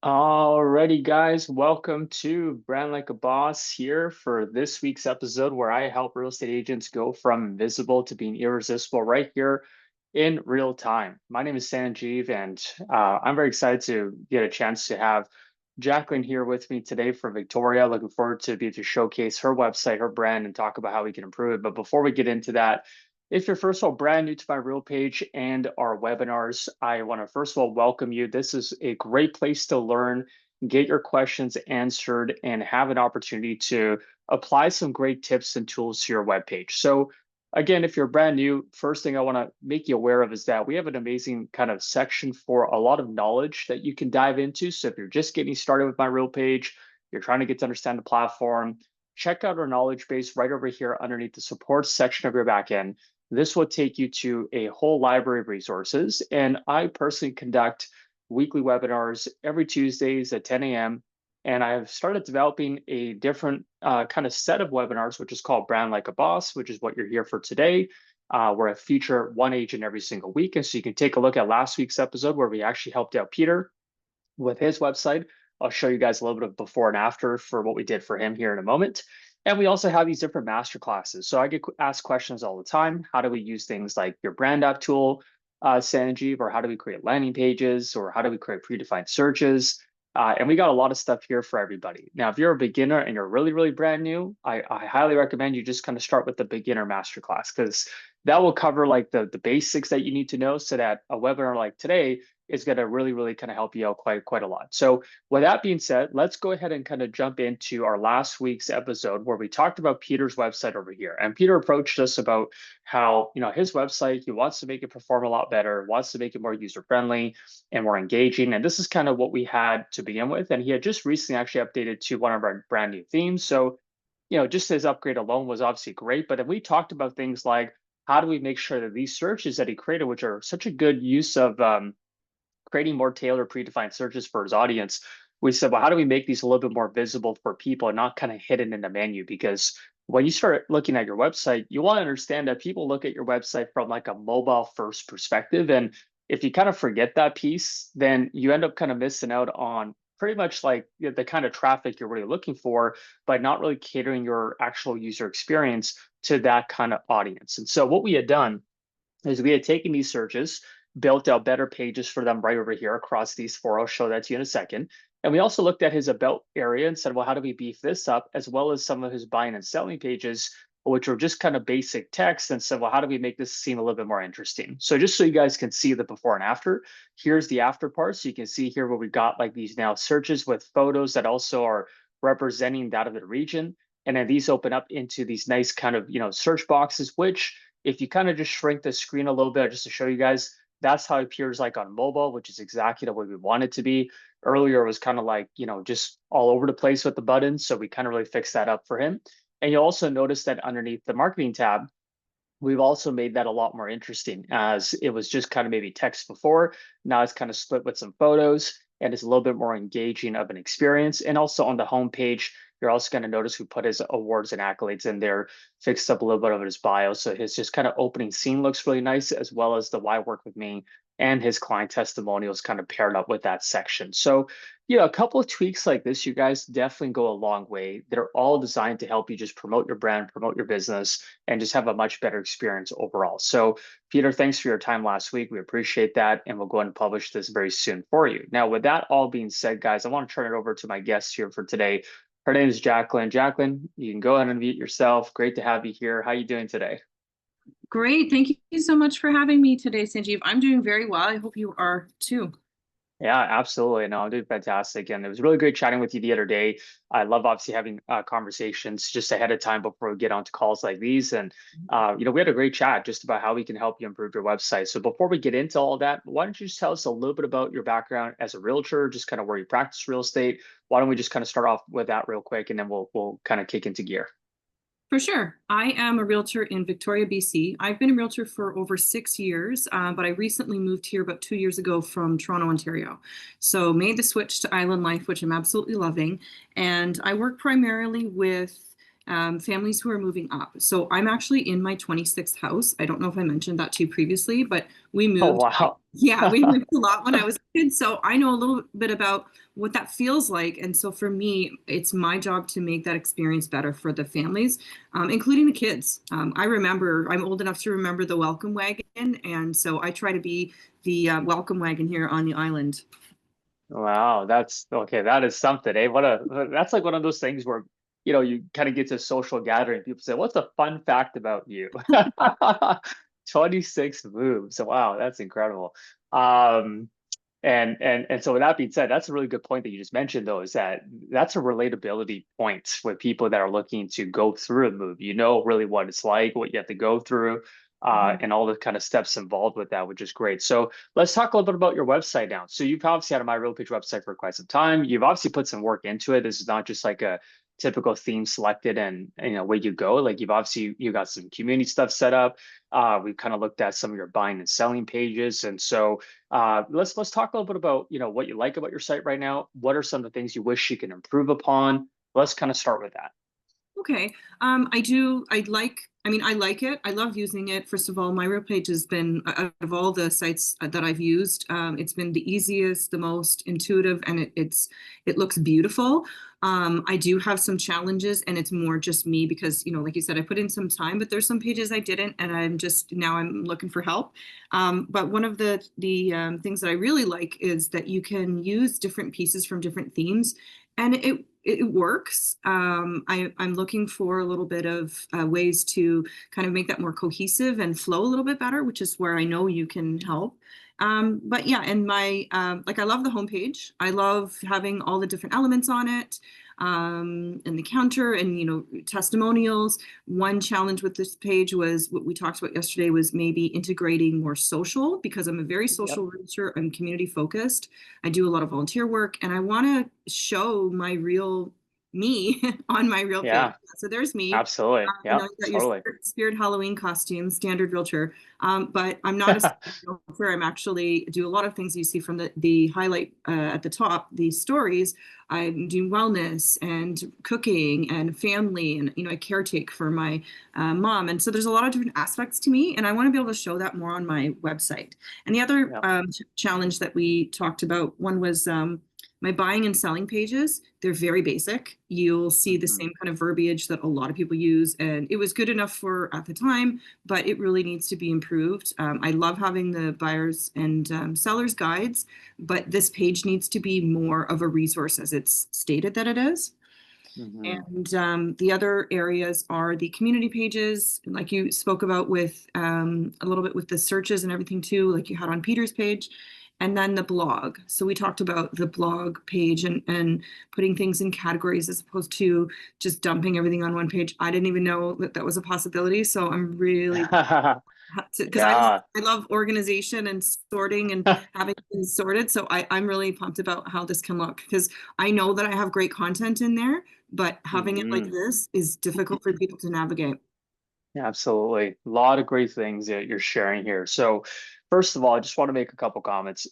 Alrighty, guys, welcome to Brand Like a Boss here for this week's episode where I help real estate agents go from invisible to being irresistible right here in real time. My name is Sanjeev, and I'm very excited to get a chance to have Jacqueline here with me today from Victoria. Looking forward to be able to showcase her website, her brand, and talk about how we can improve it. But before we get into that, if you're first of all brand new to my real page and our webinars, I want to first of all welcome you. This is a great place to learn, get your questions answered, and have an opportunity to apply some great tips and tools to your webpage. So again, if you're brand new, first thing I want to make you aware of is that we have an amazing kind of section for a lot of knowledge that you can dive into. So if you're just getting started with my real page, you're trying to get to understand the platform, check out our knowledge base right over here underneath the support section of your backend. This will take you to a whole library of resources. And I personally conduct weekly webinars every Tuesdays at 10 a.m. And I've started developing a different kind of set of webinars, which is called Brand Like a Boss, which is what you're here for today, where I feature one agent every single week. And so you can take a look at last week's episode where we actually helped out Peter with his website. I'll show you guys a little bit of before and after for what we did for him here in a moment. And we also have these different master classes. So I get asked questions all the time. How do we use things like your brand app tool, Sanjeev, or how do we create landing pages, or how do we create predefined searches? And we got a lot of stuff here for everybody. Now, if you're a beginner and you're really, really brand new, I highly recommend you just kind of start with the beginner masterclass because that will cover like the basics that you need to know so that a webinar like today is going to really, really kind of help you out quite a lot. So with that being said, let's go ahead and kind of jump into our last week's episode where we talked about Peter's website over here. And Peter approached us about how, his website, he wants to make it perform a lot better, wants to make it more user-friendly and more engaging. And this is kind of what we had to begin with. And he had just recently actually updated to one of our brand new themes. So, just his upgrade alone was obviously great. But then we talked about things like how do we make sure that these searches that he created, which are such a good use of creating more tailored predefined searches for his audience, we said, well, how do we make these a little bit more visible for people and not kind of hidden in the menu? Because when you start looking at your website, you want to understand that people look at your website from like a mobile first perspective. And if you kind of forget that piece, then you end up kind of missing out on pretty much like the kind of traffic you're really looking for, by not really catering your actual user experience to that kind of audience. And so what we had done is we had taken these searches, built out better pages for them right over here across these four. I'll show that to you in a second. And we also looked at his about area and said, well, how do we beef this up, as well as some of his buying and selling pages, which were just kind of basic text, and said, well, how do we make this seem a little bit more interesting? So just so you guys can see the before and after, here's the after part. So you can see here where we got like these now searches with photos that also are representing that of the region. And then these open up into these nice kind of, search boxes, which if you kind of just shrink the screen a little bit just to show you guys, that's how it appears like on mobile, which is exactly the way we want it to be. Earlier, it was kind of like, just all over the place with the buttons. So we kind of really fixed that up for him. And you'll also notice that underneath the marketing tab, we've also made that a lot more interesting, as it was just kind of maybe text before. Now it's kind of split with some photos and it's a little bit more engaging of an experience. And also on the homepage, you're also going to notice we put his awards and accolades in there, fixed up a little bit of his bio. So his just kind of opening scene looks really nice, as well as the why work with me and his client testimonials kind of paired up with that section. So, a couple of tweaks like this, you guys, definitely go a long way. They're all designed to help you just promote your brand, promote your business, and just have a much better experience overall. So, Peter, thanks for your time last week. We appreciate that. And we'll go ahead and publish this very soon for you. Now, with that all being said, guys, I want to turn it over to my guest here for today. Her name is Jacqueline. Jacqueline, you can go ahead and unmute yourself. Great to have you here. How are you doing today? Great. Thank you so much for having me today, Sanjeev. I'm doing very well. I hope you are too. Yeah, absolutely. No, I'm doing fantastic. And it was really great chatting with you the other day. I love obviously having conversations just ahead of time before we get onto calls like these. And, we had a great chat just about how we can help you improve your website. So before we get into all that, why don't you just tell us a little bit about your background as a realtor, just kind of where you practice real estate? Why don't we just kind of start off with that real quick, and then we'll kind of kick into gear. For sure. I am a realtor in Victoria, BC. I've been a realtor for over 6 years, but I recently moved here about 2 years ago from Toronto, Ontario. So made the switch to island life, which I'm absolutely loving. And I work primarily with families who are moving up. So I'm actually in my 26th house. I don't know if I mentioned that to you previously, but we Oh, moved. wow. Yeah, we moved a lot when I was a kid. So I know a little bit about what that feels like. And so for me, it's my job to make that experience better for the families, including the kids. I remember, I'm old enough to remember the welcome wagon. And so I try to be the welcome wagon here on the island. Wow, that's okay. That is something, eh? That's like one of those things where, you kind of get to a social gathering. People say, "What's a fun fact about you?" 26 moves. Wow, that's incredible. Um, and so with that being said, that's a really good point that you just mentioned, though, is that that's a relatability point with people that are looking to go through a move. You know really what it's like, what you have to go through, Mhm. and all the kind of steps involved with that, which is great. So let's talk a little bit about your website now. So you've obviously had a My Real Page website for quite some time. You've obviously put some work into it. This is not just like a typical theme selected and away you go. Like you got some community stuff set up. We've kind of looked at some of your buying and selling pages, and so let's talk a little bit about what you like about your site right now. What are some of the things you wish you can improve upon? Let's kind of start with that. Okay. I mean, I like it. I love using it. First of all, my real page has been, out of all the sites that I've used, it's been the easiest, the most intuitive, and it looks beautiful. I do have some challenges, and it's more just me because, like you said, I put in some time, but there's some pages I didn't, and I'm looking for help. But one of the things that I really like is that you can use different pieces from different themes, and it works. I'm looking for a little bit of ways to kind of make that more cohesive and flow a little bit better, which is where I know you can help. But yeah, and I love the homepage. I love having all the different elements on it, and the counter and testimonials. One challenge with this page was what we talked about yesterday was maybe integrating more social because I'm a very Yep. social realtor. I'm community focused. I do a lot of volunteer work and I want to show my real me on my real page. Yeah, So there's me. absolutely. You Yep, got your totally. spirit Halloween costume, standard realtor. But I'm not a standard realtor. I'm actually do a lot of things you see from the highlight at the top, these stories. I'm doing wellness and cooking and family, and I caretake for my mom. And so there's a lot of different aspects to me, and I want to be able to show that more on my website. And the other Yep. challenge that we talked about, one was my buying and selling pages. They're very basic. You'll see the Mhm. same kind of verbiage that a lot of people use, and it was good enough for at the time, but it really needs to be improved. I love having the buyers and sellers guides, but this page needs to be more of a resource as it's stated that it is. Mhm. And the other areas are the community pages, like you spoke about with a little bit with the searches and everything too, like you had on Peter's page, and then the blog. So we talked about the blog page and putting things in categories as opposed to just dumping everything on one page. I didn't even know that that was a possibility. So I'm really because Yeah. I love organization and sorting and having things sorted. So I'm really pumped about how this can look because I know that I have great content in there, but having it like Mhm. this is difficult for people to navigate. Absolutely. A lot of great things that you're sharing here. So, first of all, I just want to make a couple comments.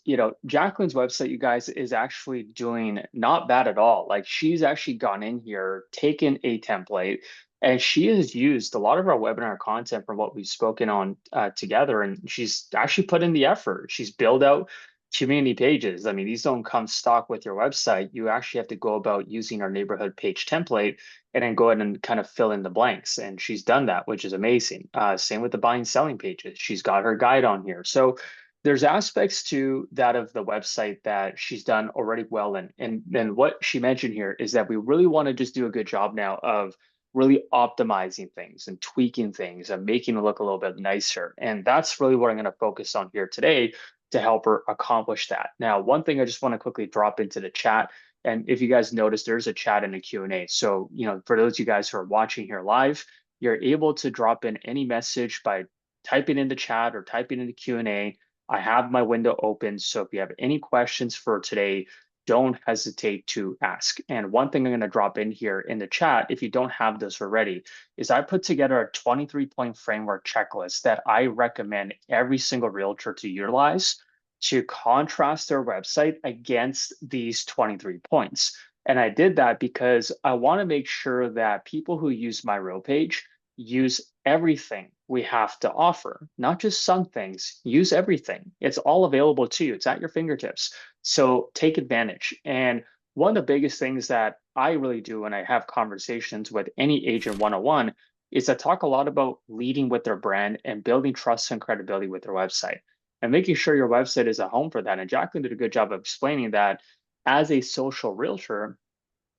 Jacqueline's website, you guys, is actually doing not bad at all. Like, she's actually gone in here, taken a template, and she has used a lot of our webinar content from what we've spoken on together. And she's actually put in the effort. She's built out community pages. I mean, these don't come stock with your website. You actually have to go about using our neighborhood page template and then go ahead and kind of fill in the blanks. And she's done that, which is amazing. Same with the buying selling pages. She's got her guide on here. So there's aspects to that of the website that she's done already well. And then what she mentioned here is that we really want to just do a good job now of really optimizing things and tweaking things and making it look a little bit nicer. And that's really what I'm going to focus on here today to help her accomplish that. Now, one thing I just want to quickly drop into the chat, and if you guys notice, there's a chat and a Q&A. So, for those of you guys who are watching here live, you're able to drop in any message by typing in the chat or typing in the Q&A. I have my window open. So if you have any questions for today, don't hesitate to ask. And one thing I'm going to drop in here in the chat, if you don't have this already, is I put together a 23-point framework checklist that I recommend every single realtor to utilize to contrast their website against these 23 points. And I did that because I want to make sure that people who use my real page use everything we have to offer, not just some things, use everything. It's all available to you, it's at your fingertips. So take advantage. And one of the biggest things that I really do when I have conversations with any agent 101 is I talk a lot about leading with their brand and building trust and credibility with their website and making sure your website is a home for that. And Jacqueline did a good job of explaining that as a social realtor,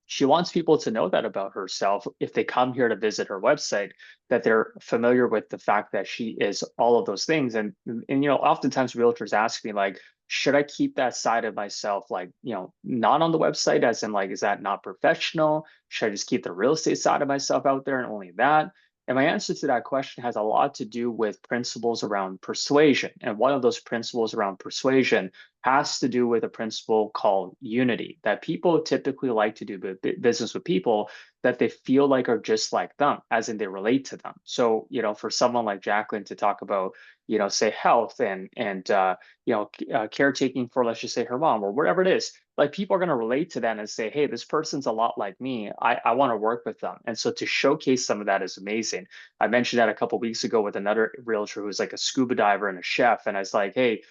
she wants people to know that about herself if they come here to visit her website, that they're familiar with the fact that she is all of those things. And oftentimes realtors ask me like, should I keep that side of myself like, not on the website, as in like, is that not professional? Should I just keep the real estate side of myself out there and only that? And my answer to that question has a lot to do with principles around persuasion. And one of those principles around persuasion has to do with a principle called unity, that people typically like to do business with people that they feel like are just like them, as in they relate to them. So, for someone like Jacqueline to talk about, say health and caretaking for, let's just say, her mom or whatever it is, like people are going to relate to that and say, hey, this person's a lot like me. I want to work with them. And so to showcase some of that is amazing. I mentioned that a couple of weeks ago with another realtor who's like a scuba diver and a chef. And I was like, hey,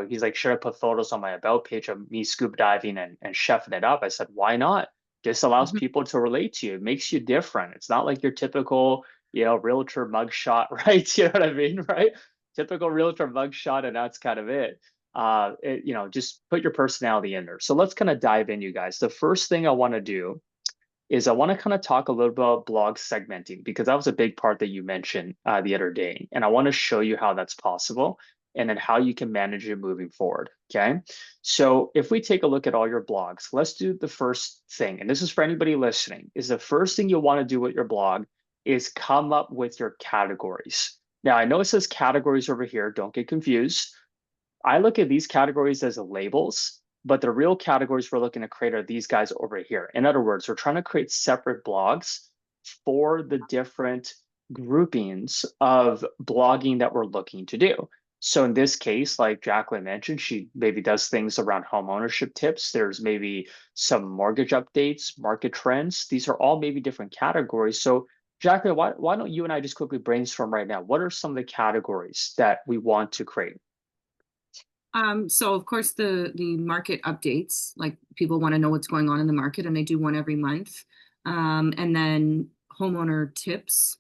he's like, should I put photos on my about page of me scuba diving and chefing it up? I said, why not? This allows Mhm. people to relate to you. It makes you different. It's not like your typical, realtor mugshot, right? You know what I mean, right? Typical realtor mugshot, and that's kind of it. Just put your personality in there. So let's kind of dive in, you guys. The first thing I want to do is I want to kind of talk a little bit about blog segmenting because that was a big part that you mentioned the other day. And I want to show you how that's possible and then how you can manage it moving forward. Okay. So if we take a look at all your blogs, let's do the first thing. And this is for anybody listening, is the first thing you'll want to do with your blog is come up with your categories. Now, I know it says categories over here. Don't get confused. I look at these categories as labels, but the real categories we're looking to create are these guys over here. In other words, we're trying to create separate blogs for the different groupings of blogging that we're looking to do. So in this case, like Jacqueline mentioned, she maybe does things around home ownership tips. There's maybe some mortgage updates, market trends. These are all maybe different categories. So Jacqueline, why don't you and I just quickly brainstorm right now? What are some of the categories that we want to create? So of course the market updates, like people want to know what's going on in the market, and they do one every month. And then homeowner tips,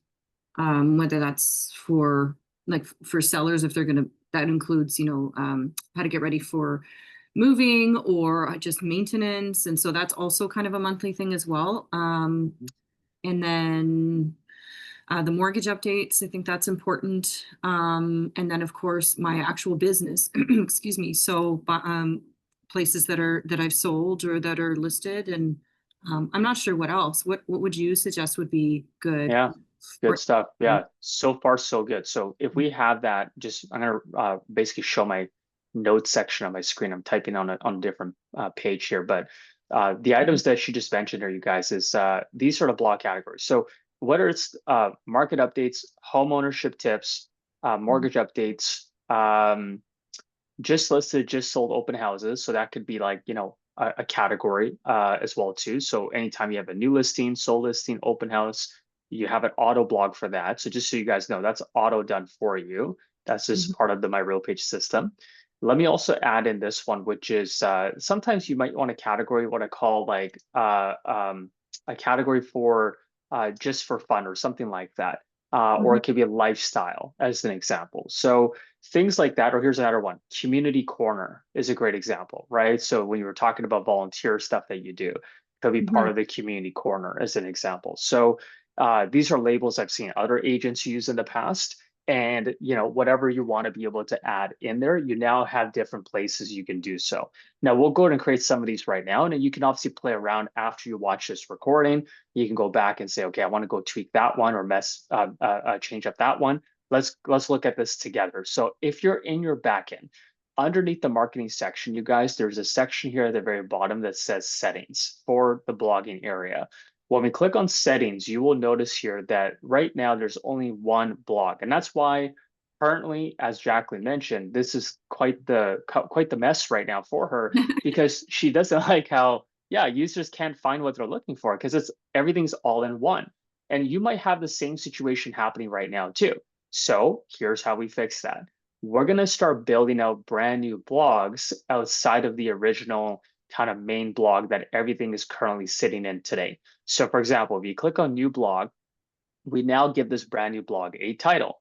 whether that's for like for sellers, if they're gonna, that includes, how to get ready for moving or just maintenance. And so that's also kind of a monthly thing as well. And then the mortgage updates, I think that's important. And then, of course, my actual business, excuse me. So, places that I've sold or that are listed, and I'm not sure what else. What would you suggest would be good Yeah, good for? stuff. Yeah, so far so good. So if we have that, just I'm gonna basically show my notes section on my screen. I'm typing on a different page here, but the items that she just mentioned here, you guys, is these sort of block categories. So whether it's market updates, home ownership tips, mortgage updates, just listed, just sold open houses. So that could be like, a category as well too. So anytime you have a new listing, sold listing, open house, you have an auto blog for that. So just so you guys know, that's auto done for you. That's just Mhm, part of the My Real Page system. Let me also add in this one, which is sometimes you might want a category, what I call like a category for just for fun or something like that. Or mhm, it could be a lifestyle as an example. So things like that. Or here's another one, community corner is a great example, right? So when you were talking about volunteer stuff that you do, could be part mhm, of the community corner as an example. So these are labels I've seen other agents use in the past. And whatever you want to be able to add in there, you now have different places you can do so. Now we'll go ahead and create some of these right now, and then you can obviously play around after you watch this recording. You can go back and say, okay, I want to go tweak that one or change up that one. Let's look at this together. So if you're in your backend, underneath the marketing section, you guys, there's a section here at the very bottom that says settings for the blogging area. When we click on settings, you will notice here that right now there's only one blog. And that's why currently, as Jacqueline mentioned, this is quite the mess right now for her because she doesn't like how yeah, users can't find what they're looking for because it's everything's all in one. And you might have the same situation happening right now too. So here's how we fix that. We're going to start building out brand new blogs outside of the original kind of main blog that everything is currently sitting in today. So for example, if you click on new blog, we now give this brand new blog a title.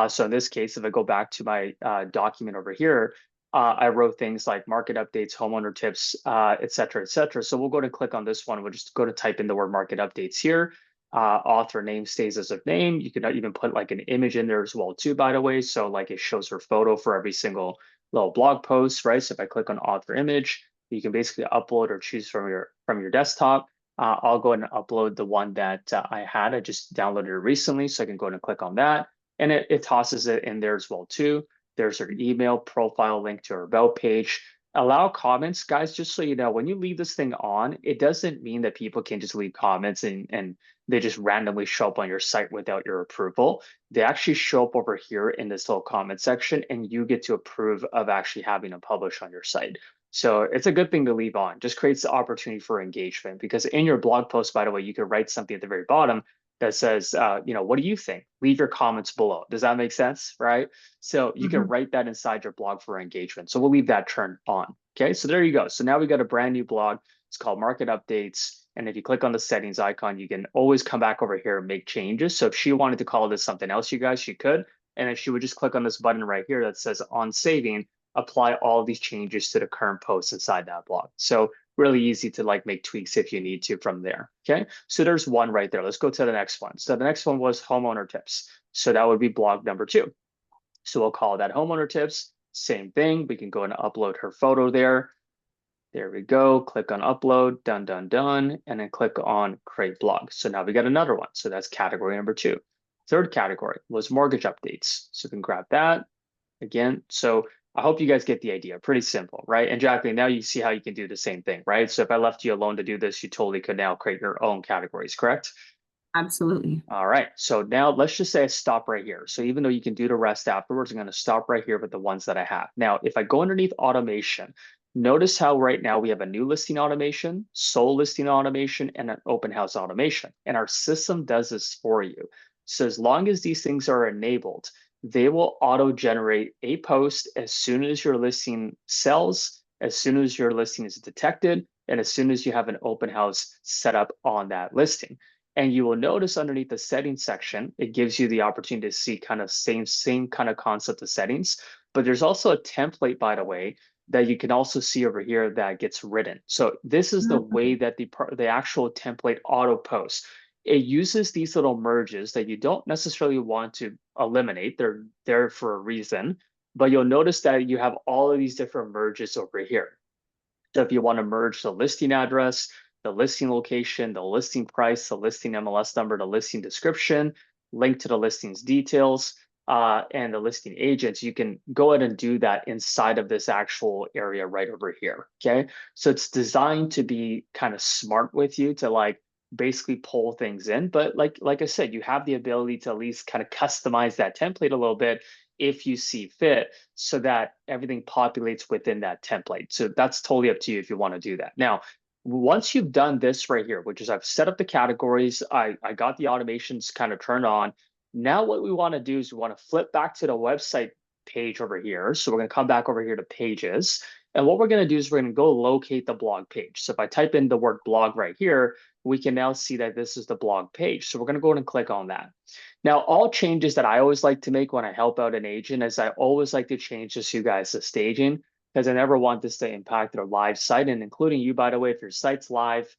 So in this case, if I go back to my document over here, I wrote things like market updates, homeowner tips, et cetera, et cetera. So we'll go to click on this one. We'll just go to type in the word market updates here. Author name stays as of name. You can even put like an image in there as well too, by the way. So like it shows her photo for every single little blog post, right? So if I click on author image, you can basically upload or choose from your desktop. I'll go ahead and upload the one that I had. I just downloaded it recently, so I can go ahead and click on that. And it tosses it in there as well too. There's her email, profile, link to her about page. Allow comments, guys, just so you know, when you leave this thing on, it doesn't mean that people can just leave comments and they just randomly show up on your site without your approval. They actually show up over here in this little comment section, and you get to approve of actually having them publish on your site. So it's a good thing to leave on. Just creates the opportunity for engagement because in your blog post, by the way, you could write something at the very bottom that says, what do you think? Leave your comments below. Does that make sense? Right? So you can Mhm. write that inside your blog for engagement. So we'll leave that turned on. Okay. So there you go. So now we got a brand new blog. It's called Market Updates. And if you click on the settings icon, you can always come back over here and make changes. So if she wanted to call this something else, you guys, she could. And if she would just click on this button right here that says on saving, apply all these changes to the current post inside that blog. So really easy to like make tweaks if you need to from there. Okay, so there's one right there. Let's go to the next one. So the next one was homeowner tips. So that would be blog number 2. So we'll call that homeowner tips. Same thing. We can go and upload her photo there. There we go. Click on upload, done, done, done, and then click on create blog. So now we got another one. So that's category number 2. Third category was mortgage updates. So we can grab that again. So I hope you guys get the idea. Pretty simple, right? And Jacqueline, now you see how you can do the same thing, right? So if I left you alone to do this, you totally could now create your own categories, correct? Absolutely. All right. So now let's just say I stop right here. So even though you can do the rest afterwards, I'm going to stop right here with the ones that I have. Now, if I go underneath automation, notice how right now we have a new listing automation, sole listing automation, and an open house automation. And our system does this for you. So as long as these things are enabled, they will auto generate a post as soon as your listing sells, as soon as your listing is detected, and as soon as you have an open house set up on that listing. And you will notice underneath the settings section, it gives you the opportunity to see kind of same kind of concept of settings. But there's also a template, by the way, that you can also see over here that gets written. So this is the way that the actual template auto posts. It uses these little merges that you don't necessarily want to eliminate. They're there for a reason, but you'll notice that you have all of these different merges over here. So if you want to merge the listing address, the listing location, the listing price, the listing MLS number, the listing description, link to the listing's details, and the listing agents, you can go ahead and do that inside of this actual area right over here. Okay. So it's designed to be kind of smart with you to like basically pull things in. But like I said, you have the ability to at least kind of customize that template a little bit if you see fit so that everything populates within that template. So that's totally up to you if you want to do that. Now, once you've done this right here, which is I've set up the categories, I got the automations kind of turned on. Now what we want to do is we want to flip back to the website page over here. So we're going to come back over here to pages. And what we're going to do is we're going to go locate the blog page. So if I type in the word blog right here, we can now see that this is the blog page. So we're going to go ahead and click on that. Now, all changes that I always like to make when I help out an agent is I always like to change this you guys to staging because I never want this to impact their live site. And including you, by the way, if your site's live,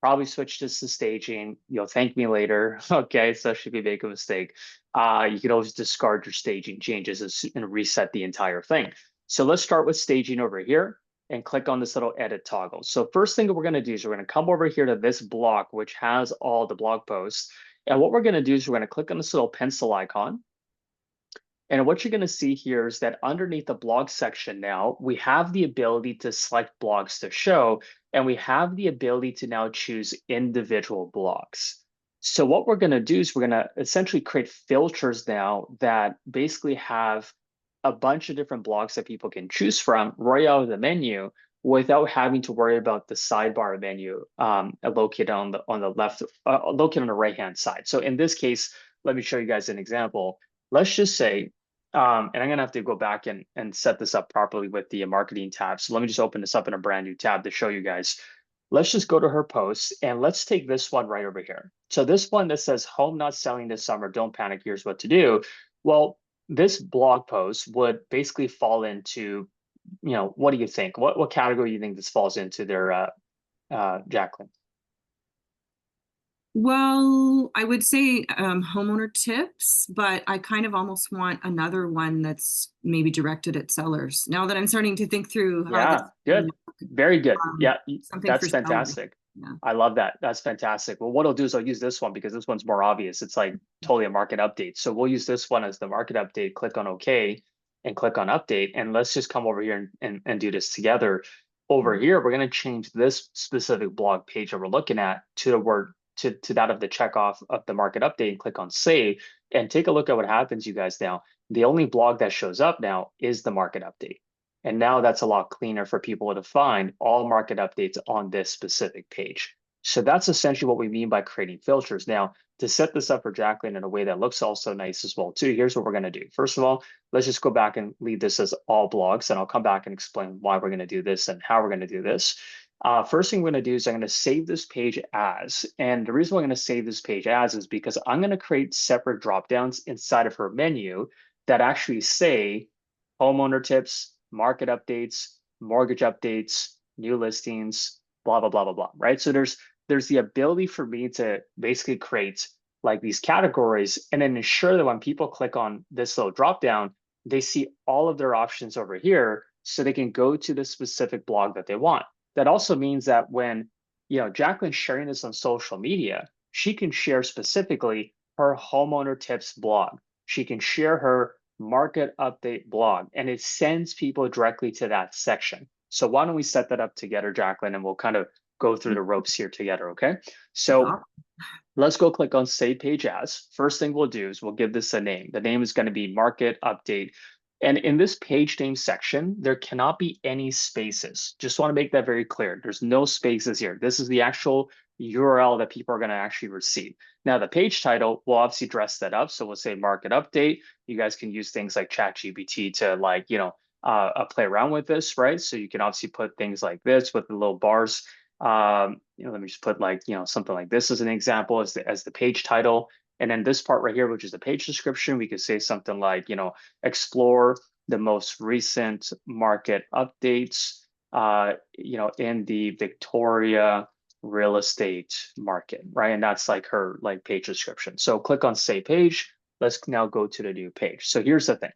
probably switch this to staging. You'll thank me later. Okay, especially if you make a mistake. You can always discard your staging changes and reset the entire thing. So let's start with staging over here and click on this little edit toggle. So first thing that we're going to do is we're going to come over here to this block, which has all the blog posts. And what we're going to do is we're going to click on this little pencil icon. And what you're going to see here is that underneath the blog section now, we have the ability to select blogs to show, and we have the ability to now choose individual blogs. So what we're going to do is we're going to essentially create filters now that basically have a bunch of different blogs that people can choose from right out of the menu without having to worry about the sidebar menu located on the left, located on the right hand side. So in this case, let me show you guys an example. Let's just say, and I'm gonna have to go back and set this up properly with the marketing tab. So let me just open this up in a brand new tab to show you guys. Let's just go to her posts and let's take this one right over here. So this one that says home not selling this summer, don't panic, here's what to do. Well, this blog post would basically fall into, what do you think? What category do you think this falls into there, Jacqueline? Well, I would say homeowner tips, but I kind of almost want another one that's maybe directed at sellers. Now that I'm starting to think through how this Yeah, good. Very good. Yeah, something for that's sellers. fantastic. Yeah. I love that. That's fantastic. Well, what I'll do is I'll use this one because this one's more obvious. It's like totally a market update. So we'll use this one as the market update, click on OK and click on update. And let's just come over here and do this together. Over here, we're going to change this specific blog page that we're looking at to the word to that of the checkoff of the market update and click on save and take a look at what happens, you guys. Now, the only blog that shows up now is the market update. And now that's a lot cleaner for people to find all market updates on this specific page. So that's essentially what we mean by creating filters. Now, to set this up for Jacqueline in a way that looks also nice as well too, here's what we're going to do. First of all, let's just go back and leave this as all blogs, and I'll come back and explain why we're going to do this and how we're going to do this. First thing we're going to do is I'm going to save this page as, and the reason why I'm going to save this page as is because I'm going to create separate dropdowns inside of her menu that actually say homeowner tips, market updates, mortgage updates, new listings, blah, blah, blah, blah, blah, right? So there's the ability for me to basically create like these categories and then ensure that when people click on this little drop down, they see all of their options over here so they can go to the specific blog that they want. That also means that when Jacqueline's sharing this on social media, she can share specifically her homeowner tips blog. She can share her market update blog, and it sends people directly to that section. So why don't we set that up together, Jacqueline, and we'll kind of go through the ropes here together, okay? So let's go click on Save Page As. First thing we'll do is we'll give this a name. The name is going to be Market Update. And in this page name section, there cannot be any spaces. Just want to make that very clear. There's no spaces here. This is the actual URL that people are going to actually receive. Now, the page title will obviously dress that up. So we'll say Market Update. You guys can use things like ChatGPT to play around with this, right? So you can obviously put things like this with the little bars. Let me just put something like this as an example as the page title. And then this part right here, which is the page description, we could say something like, explore the most recent market updates, in the Victoria real estate market, right? And that's like her page description. So click on Save Page. Let's now go to the new page. So here's the thing.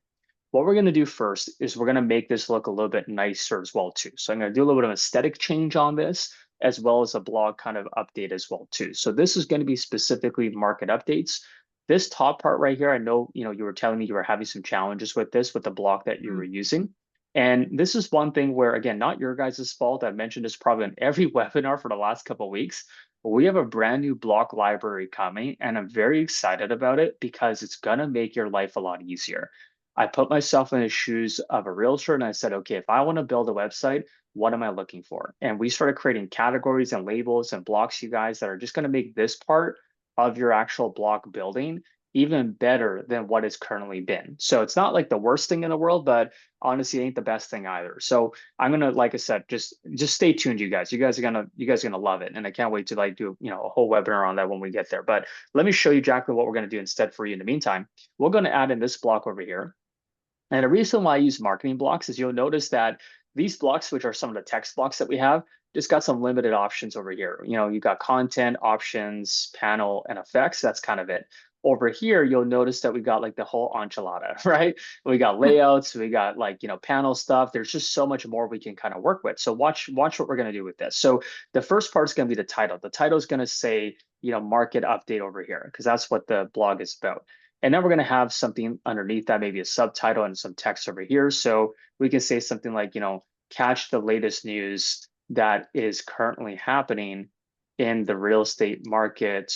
What we're going to do first is we're going to make this look a little bit nicer as well too. So I'm going to do a little bit of aesthetic change on this, as well as a blog kind of update as well too. So this is going to be specifically market updates. This top part right here, I know, you were telling me you were having some challenges with this, with the block that you were using. And this is one thing where, again, not your guys' fault. I've mentioned this probably in every webinar for the last couple of weeks. But we have a brand new block library coming, and I'm very excited about it because it's going to make your life a lot easier. I put myself in the shoes of a realtor and I said, okay, if I want to build a website, what am I looking for? And we started creating categories and labels and blocks, you guys, that are just going to make this part of your actual block building even better than what it's currently been. So it's not like the worst thing in the world, but honestly, it ain't the best thing either. So I'm gonna, like I said, just stay tuned, you guys. You guys are gonna love it, and I can't wait to do a whole webinar on that when we get there. But let me show you, Jacqueline, what we're gonna do instead for you in the meantime. We're gonna add in this block over here. And the reason why I use marketing blocks is you'll notice that these blocks, which are some of the text blocks that we have, just got some limited options over here. You got content, options, panel, and effects. That's kind of it. Over here, you'll notice that we got like the whole enchilada, right? We got layouts, we got panel stuff. There's just so much more we can kind of work with. So watch what we're gonna do with this. So the first part is gonna be the title. The title is gonna say, market update over here, because that's what the blog is about. And then we're going to have something underneath that, maybe a subtitle and some text over here. So we can say something like, catch the latest news that is currently happening in the real estate market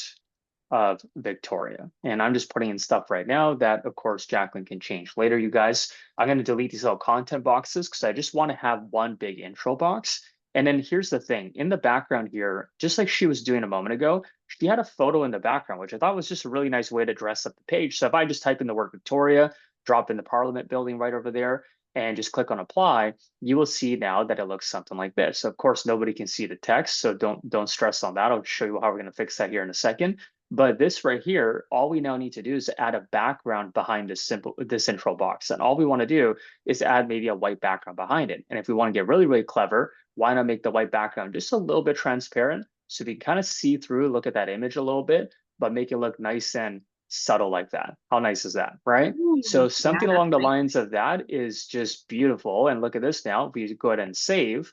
of Victoria. And I'm just putting in stuff right now that, of course, Jacqueline can change later, you guys. I'm going to delete these little content boxes because I just want to have one big intro box. And then here's the thing, in the background here, just like she was doing a moment ago, she had a photo in the background, which I thought was just a really nice way to dress up the page. So if I just type in the word Victoria, drop in the Parliament building right over there, and just click on apply, you will see now that it looks something like this. So of course, nobody can see the text, so don't stress on that. I'll show you how we're going to fix that here in a second. But this right here, all we now need to do is add a background behind this intro box. And all we want to do is add maybe a white background behind it. And if we want to get really, really clever, why not make the white background just a little bit transparent so we can kind of see through, look at that image a little bit, but make it look nice and subtle like that. How nice is that, right? Ooh, So yeah, something that's along the nice. lines of that is just beautiful. And look at this now. If we go ahead and save,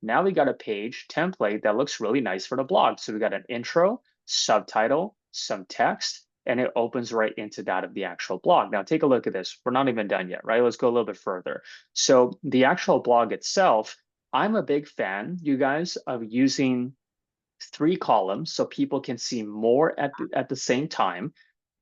now we got a page template that looks really nice for the blog. So we got an intro, subtitle, some text, and it opens right into that of the actual blog. Now take a look at this. We're not even done yet, right? Let's go a little bit further. So the actual blog itself, I'm a big fan, you guys, of using 3 columns so people can see more at the same time.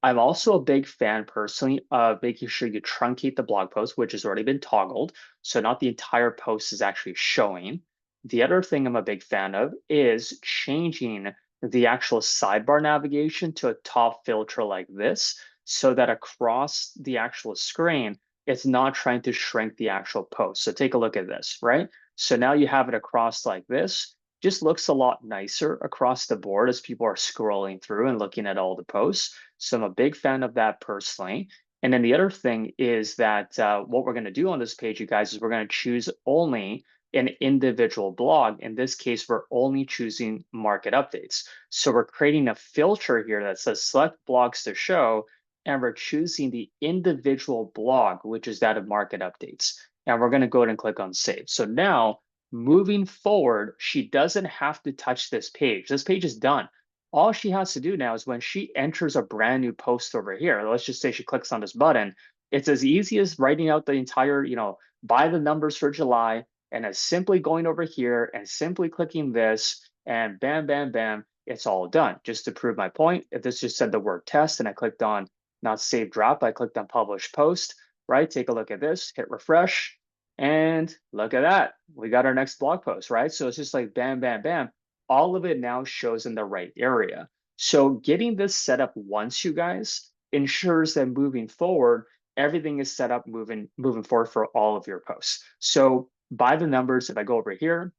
I'm also a big fan personally of making sure you truncate the blog post, which has already been toggled. So not the entire post is actually showing. The other thing I'm a big fan of is changing the actual sidebar navigation to a top filter like this so that across the actual screen, it's not trying to shrink the actual post. So take a look at this, right? So now you have it across like this. Just looks a lot nicer across the board as people are scrolling through and looking at all the posts. So I'm a big fan of that personally. And then the other thing is that what we're going to do on this page, you guys, is we're going to choose only an individual blog. In this case, we're only choosing market updates. So we're creating a filter here that says select blogs to show, and we're choosing the individual blog, which is that of market updates. And we're going to go ahead and click on save. So now moving forward, she doesn't have to touch this page. This page is done. All she has to do now is when she enters a brand new post over here, let's just say she clicks on this button, it's as easy as writing out the entire, by the numbers for July, and as simply going over here and simply clicking this, and bam, bam, bam, it's all done. Just to prove my point, if this just said the word test and I clicked on not save drop, I clicked on publish post, right? Take a look at this, hit refresh, and look at that. We got our next blog post, right? So it's just like bam, bam, bam. All of it now shows in the right area. So getting this set up once, you guys, ensures that moving forward, everything is set up moving forward for all of your posts. So by the numbers, if I go over here,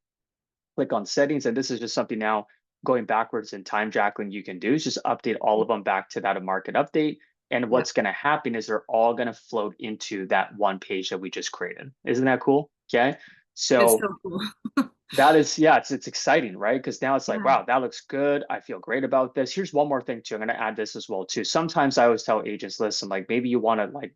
click on settings, and this is just something now going backwards in time, Jacqueline, you can do is just update all of them back to that market update. And Yep, what's going to happen is they're all going to float into that one page that we just created. Isn't that cool? Okay. that is So so cool. that is, yeah, it's exciting, right? Because now it's like, Yeah. wow, that looks good. I feel great about this. Here's one more thing too. I'm going to add this as well too. Sometimes I always tell agents, listen, like maybe you want to like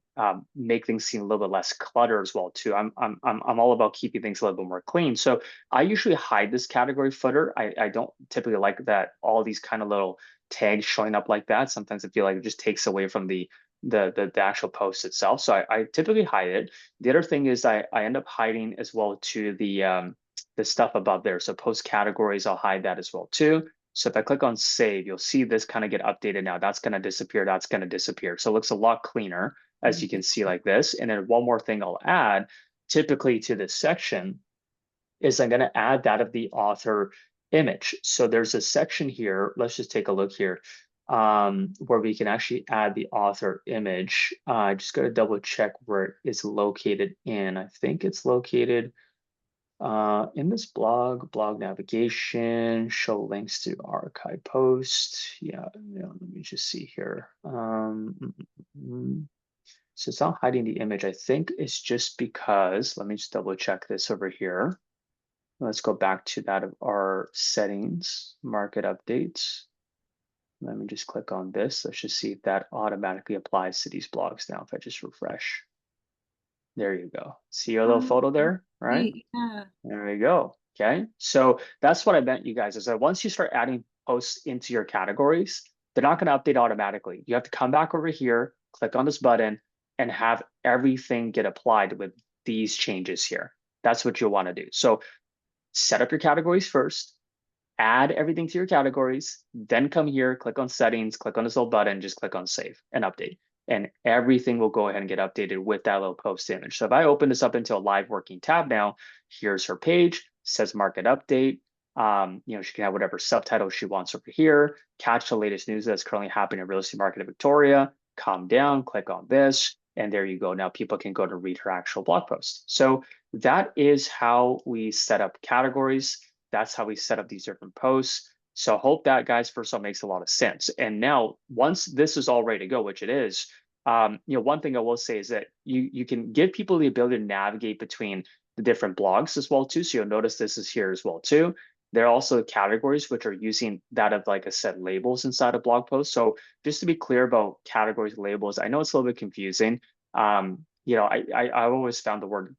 make things seem a little bit less clutter as well too. I'm all about keeping things a little bit more clean. So I usually hide this category footer. I don't typically like that all these kind of little tags showing up like that. Sometimes I feel like it just takes away from the actual post itself. So I typically hide it. The other thing is I end up hiding as well to the stuff above there. So post categories, I'll hide that as well too. So if I click on save, you'll see this kind of get updated now. That's going to disappear. That's going to disappear. So it looks a lot cleaner as you can see like this. And then one more thing I'll add typically to this section is I'm going to add that of the author image. So there's a section here. Let's just take a look here where we can actually add the author image. I just got to double check where it's located in. I think it's located in this blog navigation, show links to archive posts. Yeah, let me just see here. So it's not hiding the image. I think it's just because, let me just double check this over here. Let's go back to that of our settings, market updates. Let me just click on this. Let's just see if that automatically applies to these blogs now. If I just refresh, there you go. See your little Oh, photo there, right? great. Yeah. There we go. Okay. So that's what I meant, you guys, is that once you start adding posts into your categories, they're not going to update automatically. You have to come back over here, click on this button, and have everything get applied with these changes here. That's what you'll want to do. So set up your categories first, add everything to your categories, then come here, click on settings, click on this little button, just click on save and update. And everything will go ahead and get updated with that little post image. So if I open this up into a live working tab now, here's her page, says market update. She can have whatever subtitle she wants over here, catch the latest news that's currently happening in real estate market in Victoria, calm down, click on this, and there you go. Now people can go to read her actual blog post. So that is how we set up categories. That's how we set up these different posts. So hope that, guys, first of all, makes a lot of sense. And now, once this is all ready to go, which it is, one thing I will say is that you can give people the ability to navigate between the different blogs as well too. So you'll notice this is here as well too. There are also categories which are using that of, like I said, labels inside a blog post. So just to be clear about categories, labels, I know it's a little bit confusing. I've always found the word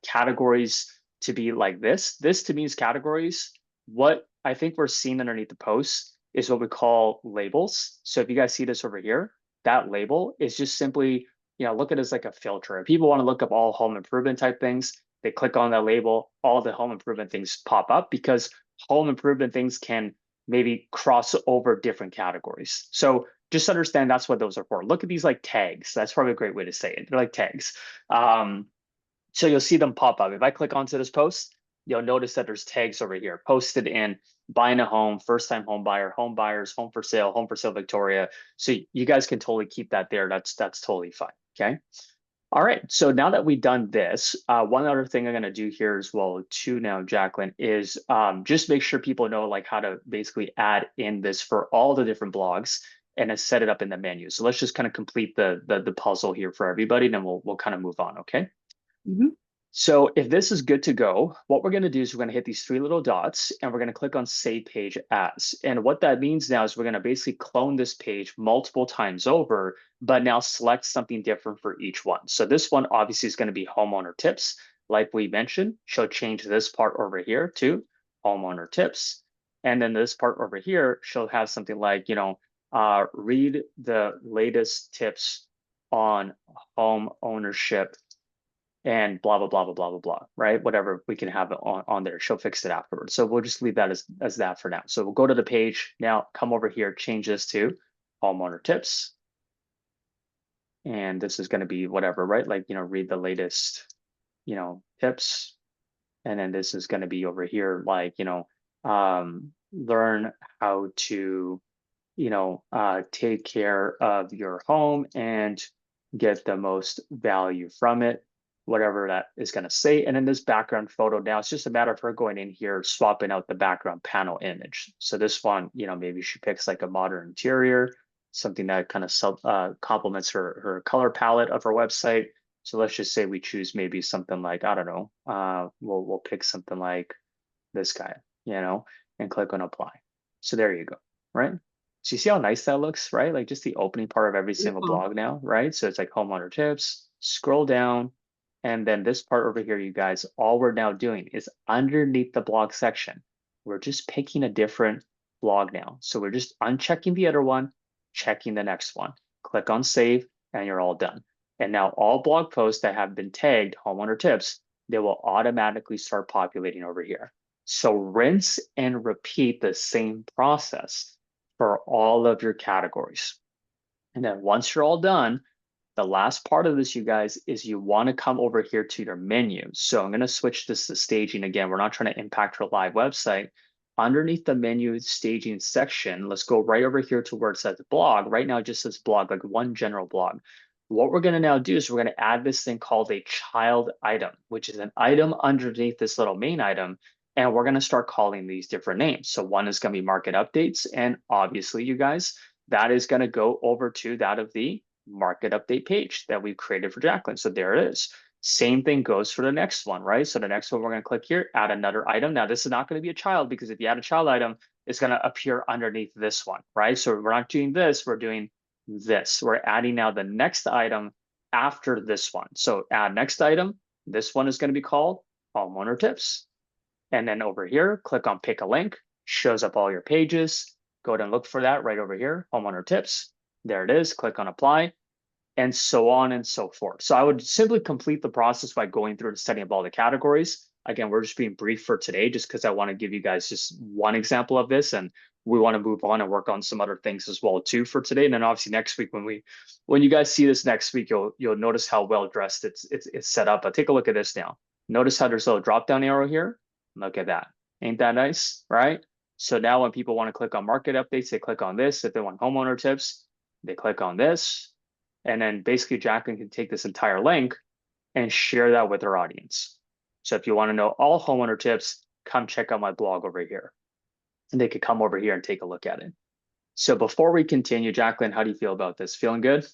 categories to be like this. This to me is categories. What I think we're seeing underneath the post is what we call labels. So if you guys see this over here, that label is just simply, look at it as like a filter. If people want to look up all home improvement type things, they click on that label, all the home improvement things pop up because home improvement things can maybe cross over different categories. So just understand that's what those are for. Look at these like tags. That's probably a great way to say it. They're like tags. So you'll see them pop up. If I click onto this post, you'll notice that there's tags over here posted in buying a home, first time home buyer, home buyers, home for sale Victoria. So you guys can totally keep that there. That's totally fine. Okay. All right. So now that we've done this, one other thing I'm going to do here as well too now, Jacqueline, is just make sure people know like how to basically add in this for all the different blogs and then set it up in the menu. So let's just kind of complete the puzzle here for everybody, and then we'll kind of move on. Okay. Mhm. So if this is good to go, what we're going to do is we're going to hit these three little dots and we're going to click on Save Page As. And what that means now is we're going to basically clone this page multiple times over, but now select something different for each one. So this one obviously is going to be homeowner tips. Like we mentioned, she'll change this part over here to homeowner tips. And then this part over here, she'll have something like, read the latest tips on home ownership and blah blah blah blah blah blah blah, right? Whatever we can have it on there. She'll fix it afterwards. So we'll just leave that as that for now. So we'll go to the page now, come over here, change this to homeowner tips. And this is going to be whatever, right? Like, read the latest, tips. And then this is going to be over here, like, learn how to, take care of your home and get the most value from it, whatever that is going to say. And then this background photo now, it's just a matter of her going in here, swapping out the background panel image. So this one, maybe she picks like a modern interior, something that kind of complements her color palette of her website. So let's just say we choose maybe something like, I don't know, we'll pick something like this guy, and click on apply. So there you go, right? So you see how nice that looks, right? Like just the opening part of every single Beautiful. blog now, right? So it's like homeowner tips, scroll down, and then this part over here, you guys, all we're now doing is underneath the blog section, we're just picking a different blog now. So we're just unchecking the other one, checking the next one. Click on save, and you're all done. And now all blog posts that have been tagged homeowner tips, they will automatically start populating over here. So rinse and repeat the same process for all of your categories. And then once you're all done, the last part of this, you guys, is you want to come over here to your menu. So I'm going to switch this to staging again. We're not trying to impact our live website. Underneath the menu staging section, let's go right over here to where it says blog. Right now, it just says blog, like one general blog. What we're going to now do is we're going to add this thing called a child item, which is an item underneath this little main item. And we're going to start calling these different names. So one is going to be market updates. And obviously, you guys, that is going to go over to that of the market update page that we've created for Jacqueline. So there it is. Same thing goes for the next one, right? So the next one, we're going to click here, add another item. Now, this is not going to be a child because if you add a child item, it's going to appear underneath this one, right? So we're not doing this, we're doing this. We're adding now the next item after this one. So add next item. This one is going to be called homeowner tips. And then over here, click on pick a link, shows up all your pages. Go ahead and look for that right over here, homeowner tips. There it is, click on apply, and so on and so forth. So I would simply complete the process by going through and setting up all the categories. Again, we're just being brief for today just because I want to give you guys just one example of this, and we want to move on and work on some other things as well too for today. And then obviously next week when you guys see this next week, you'll notice how well dressed it's set up. But take a look at this now. Notice how there's a little drop down arrow here. Look at that. Ain't that nice, right? So now when people want to click on market updates, they click on this. If they want homeowner tips, they click on this. And then basically Jacqueline can take this entire link and share that with her audience. So if you want to know all homeowner tips, come check out my blog over here. And they could come over here and take a look at it. So before we continue, Jacqueline, how do you feel about this? Feeling good?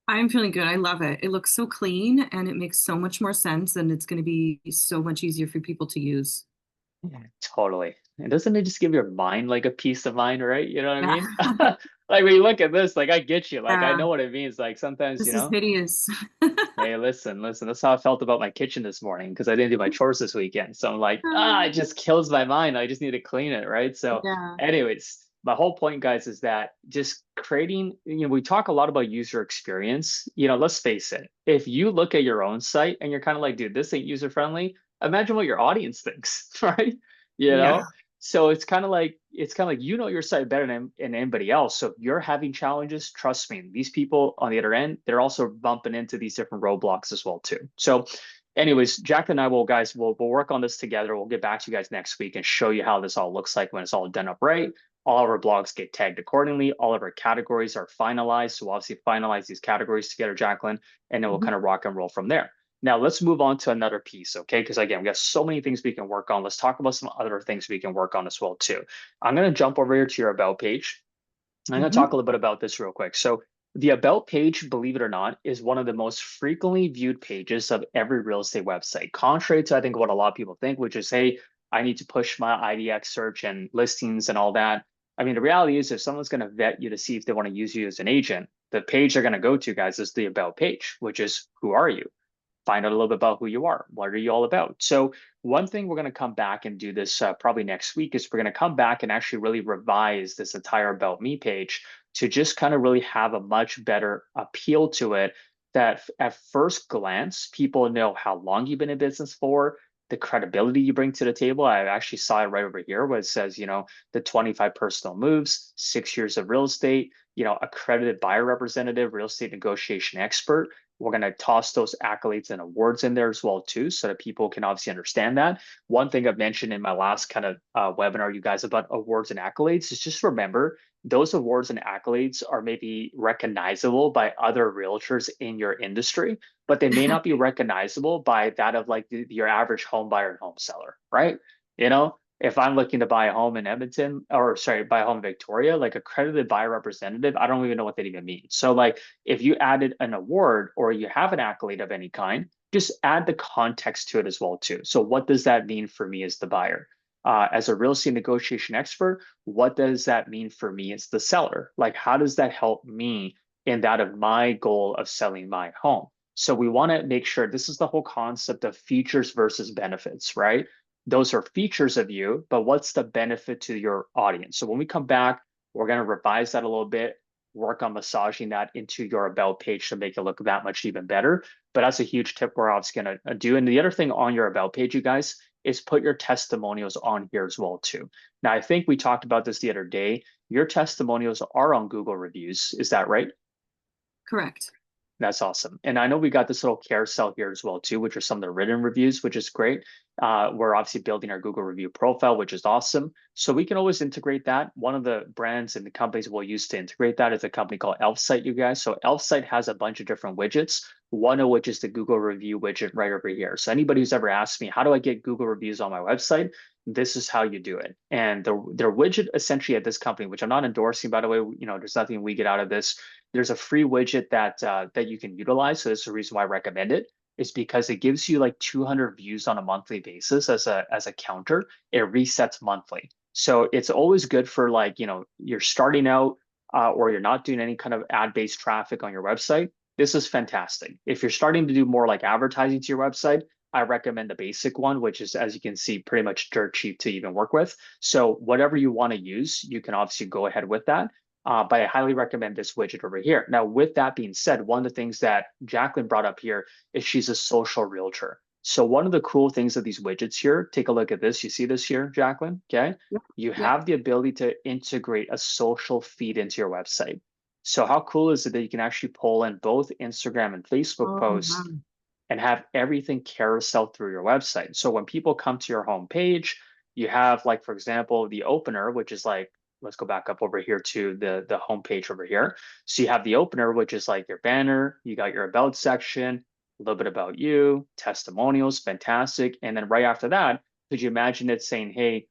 I'm feeling good. I love it. It looks so clean and it makes so much more sense and it's going to be so much easier for people to use. Yeah, totally. And doesn't it just give your mind like a peace of mind, right? You know what I Yeah. mean? Like when you look at this, like I get you. Like I Yeah. know what it means. Like sometimes, This is hideous. hey, listen, that's how I felt about my kitchen this morning because I didn't do my chores this weekend. So I'm like, it just kills my mind. I just need to clean it, right? So, Yeah. anyways, my whole point, guys, is that just creating, we talk a lot about user experience. Let's face it, if you look at your own site and you're kind of like, dude, this ain't user friendly, imagine what your audience thinks, right? You Yeah. know? So it's kind of like your site better than anybody else. So if you're having challenges, trust me, these people on the other end, they're also bumping into these different roadblocks as well too. So, anyways, Jack and I will guys we'll work on this together. We'll get back to you guys next week and show you how this all looks like when it's all done up right. All of our blogs get tagged accordingly. All of our categories are finalized. So we'll obviously finalize these categories together, Jacqueline, and then we'll Mhm. kind of rock and roll from there. Now let's move on to another piece, okay? Because again, we got so many things we can work on. Let's talk about some other things we can work on as well too. I'm going to jump over here to your about page. I'm going to Mhm. talk a little bit about this real quick. So the about page, believe it or not, is one of the most frequently viewed pages of every real estate website. Contrary to I think what a lot of people think, which is, hey, I need to push my IDX search and listings and all that. I mean, the reality is if someone's going to vet you to see if they want to use you as an agent, the page they're going to go to, guys, is the about page, which is who are you? Find out a little bit about who you are. What are you all about? So one thing we're going to come back and do this probably next week is we're going to come back and actually really revise this entire about me page to just kind of really have a much better appeal to it that at first glance people know how long you've been in business for, the credibility you bring to the table. I actually saw it right over here where it says, the 25 personal moves, 6 years of real estate, accredited buyer representative, real estate negotiation expert. We're going to toss those accolades and awards in there as well too, so that people can obviously understand that. One thing I've mentioned in my last kind of webinar, you guys, about awards and accolades is just remember those awards and accolades are maybe recognizable by other realtors in your industry, but they may not be recognizable by that of like your average home buyer and home seller, right? If I'm looking to buy a home in Edmonton, or sorry, buy a home in Victoria, like accredited buyer representative, I don't even know what that even means. So like if you added an award or you have an accolade of any kind, just add the context to it as well too. So what does that mean for me as the buyer? As a real estate negotiation expert, what does that mean for me as the seller? Like how does that help me in that of my goal of selling my home? So we want to make sure this is the whole concept of features versus benefits, right? Those are features of you, but what's the benefit to your audience? So when we come back, we're going to revise that a little bit, work on massaging that into your about page to make it look that much even better. But that's a huge tip we're obviously going to do. And the other thing on your about page, you guys, is put your testimonials on here as well too. Now, I think we talked about this the other day. Your testimonials are on Google reviews. Is that right? Correct. That's awesome. And I know we got this little carousel here as well too, which are some of the written reviews, which is great. We're obviously building our Google review profile, which is awesome. So we can always integrate that. One of the brands and the companies we'll use to integrate that is a company called ElfSite, you guys. So ElfSite has a bunch of different widgets, one of which is the Google review widget right over here. So anybody who's ever asked me, how do I get Google reviews on my website? This is how you do it. And their widget essentially at this company, which I'm not endorsing, by the way, there's nothing we get out of this. There's a free widget that you can utilize. So this is the reason why I recommend it, is because it gives you like 200 views on a monthly basis as a counter. It resets monthly. So it's always good for like, you're starting out or you're not doing any kind of ad-based traffic on your website. This is fantastic. If you're starting to do more like advertising to your website, I recommend the basic one, which is, as you can see, pretty much dirt cheap to even work with. So whatever you want to use, you can obviously go ahead with that. But I highly recommend this widget over here. Now, with that being said, one of the things that Jacqueline brought up here is she's a social realtor. So one of the cool things of these widgets here, take a look at this. You see this here, Jacqueline? Okay. Yep. You Yep. have the ability to integrate a social feed into your website. So how cool is it that you can actually pull in both Instagram and Facebook Oh, posts wow. and have everything carousel through your website. So when people come to your home page, you have like, for example, the opener, which is like, let's go back up over here to the home page over here. So you have the opener, which is like your banner, you got your about section, a little bit about you, testimonials, fantastic. And then right after that, could you imagine it saying, hey,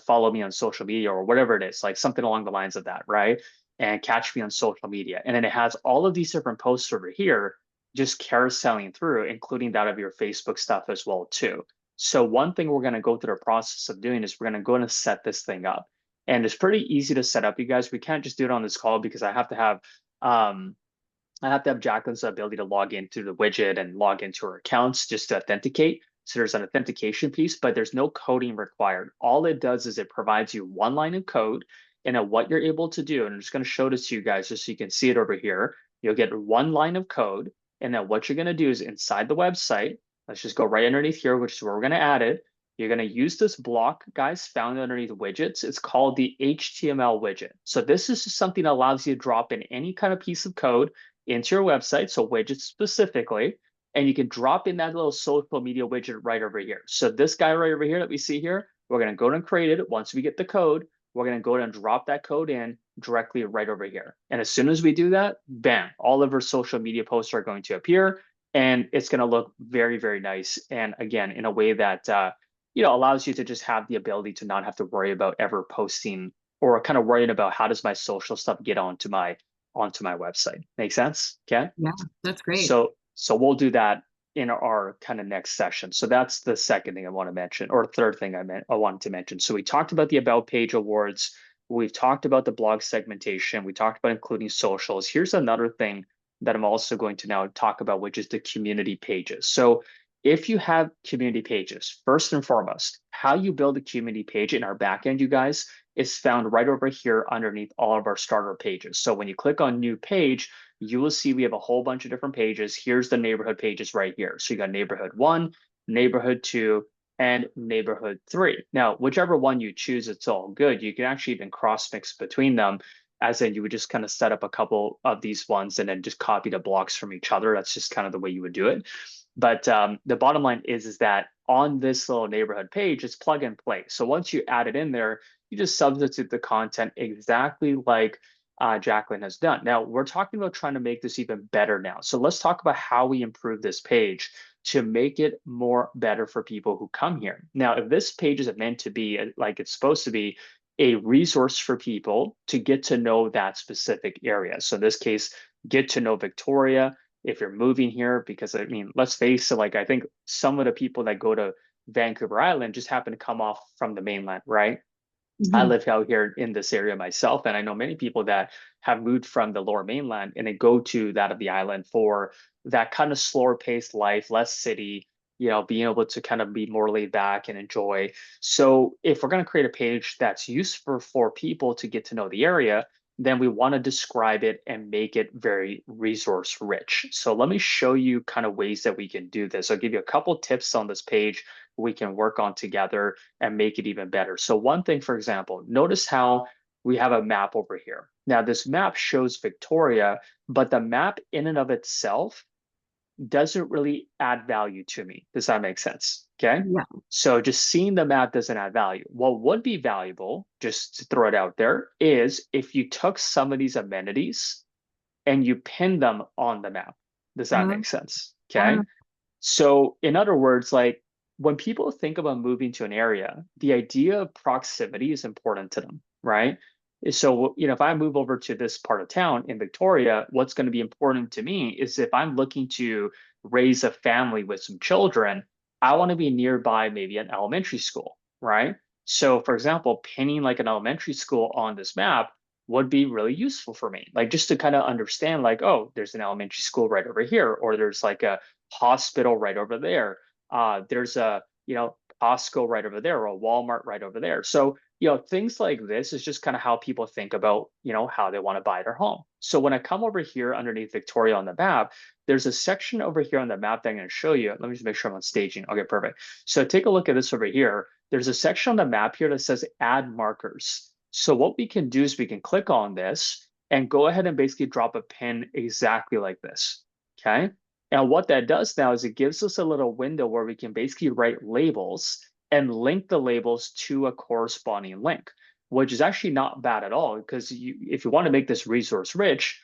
follow me on social media or whatever it is, like something along the lines of that, right? And catch me on social media. And then it has all of these different posts over here just carouseling through, including that of your Facebook stuff as well too. So one thing we're going to go through the process of doing is we're going to go and set this thing up. And it's pretty easy to set up, you guys. We can't just do it on this call because um, I have to have Jacqueline's ability to log into the widget and log into her accounts just to authenticate. So there's an authentication piece, but there's no coding required. All it does is it provides you one line of code and what you're able to do. And I'm just going to show this to you guys just so you can see it over here. You'll get one line of code. And then what you're going to do is inside the website, let's just go right underneath here, which is where we're going to add it. You're going to use this block, guys, found underneath widgets. It's called the HTML widget. So this is just something that allows you to drop in any kind of piece of code into your website, so widgets specifically, and you can drop in that little social media widget right over here. So this guy right over here that we see here, we're going to go and create it. Once we get the code, we're going to go and drop that code in directly right over here. And as soon as we do that, bam, all of our social media posts are going to appear, and it's going to look very, very nice. And again, in a way that allows you to just have the ability to not have to worry about ever posting or kind of worrying about how does my social stuff get onto my website. Make sense? Okay. Yeah, that's great. So we'll do that in our kind of next session. So that's the second thing I want to mention, or third thing I wanted to mention. So we talked about the about page awards. We've talked about the blog segmentation. We talked about including socials. Here's another thing that I'm also going to now talk about, which is the community pages. So if you have community pages, first and foremost, how you build a community page in our backend, you guys, is found right over here underneath all of our starter pages. So when you click on new page, you will see we have a whole bunch of different pages. Here's the neighborhood pages right here. So you got neighborhood 1, neighborhood 2, and neighborhood 3. Now, whichever one you choose, it's all good. You can actually even cross mix between them, as in you would just kind of set up a couple of these ones and then just copy the blocks from each other. That's just kind of the way you would do it. But the bottom line is that on this little neighborhood page, it's plug and play. So once you add it in there, you just substitute the content exactly like Jacqueline has done. Now, we're talking about trying to make this even better now. So let's talk about how we improve this page to make it more better for people who come here. Now, if this page is meant to be like it's supposed to be a resource for people to get to know that specific area. So in this case, get to know Victoria if you're moving here, because I mean, let's face it, like I think some of the people that go to Vancouver Island just happen to come off from the mainland, right? I Mhm. live out here in this area myself, and I know many people that have moved from the lower mainland and they go to that of the island for that kind of slower paced life, less city, being able to kind of be more laid back and enjoy. So if we're going to create a page that's useful for people to get to know the area, then we want to describe it and make it very resource rich. So let me show you kind of ways that we can do this. I'll give you a couple tips on this page we can work on together and make it even better. So one thing, for example, notice how we have a map over here. Now this map shows Victoria, but the map in and of itself doesn't really add value to me. Does that make sense? Okay. Yeah. So just seeing the map doesn't add value. What would be valuable, just to throw it out there, is if you took some of these amenities and you pinned them on the map. Does that Uh, make sense? uh, Okay. So, in other words, like when people think about moving to an area, the idea of proximity is important to them, right? So, if I move over to this part of town in Victoria, what's going to be important to me is if I'm looking to raise a family with some children, I want to be nearby maybe an elementary school, right? So, for example, pinning like an elementary school on this map would be really useful for me, like just to kind of understand, like, oh, there's an elementary school right over here, or there's like a hospital right over there. There's a Costco right over there or a Walmart right over there. So things like this is just kind of how people think about, how they want to buy their home. So when I come over here underneath Victoria on the map, there's a section over here on the map that I'm going to show you. Let me just make sure I'm on staging. Okay, perfect. So take a look at this over here. There's a section on the map here that says add markers. So what we can do is we can click on this and go ahead and basically drop a pin exactly like this. Okay. And what that does now is it gives us a little window where we can basically write labels and link the labels to a corresponding link, which is actually not bad at all. Because if you want to make this resource rich,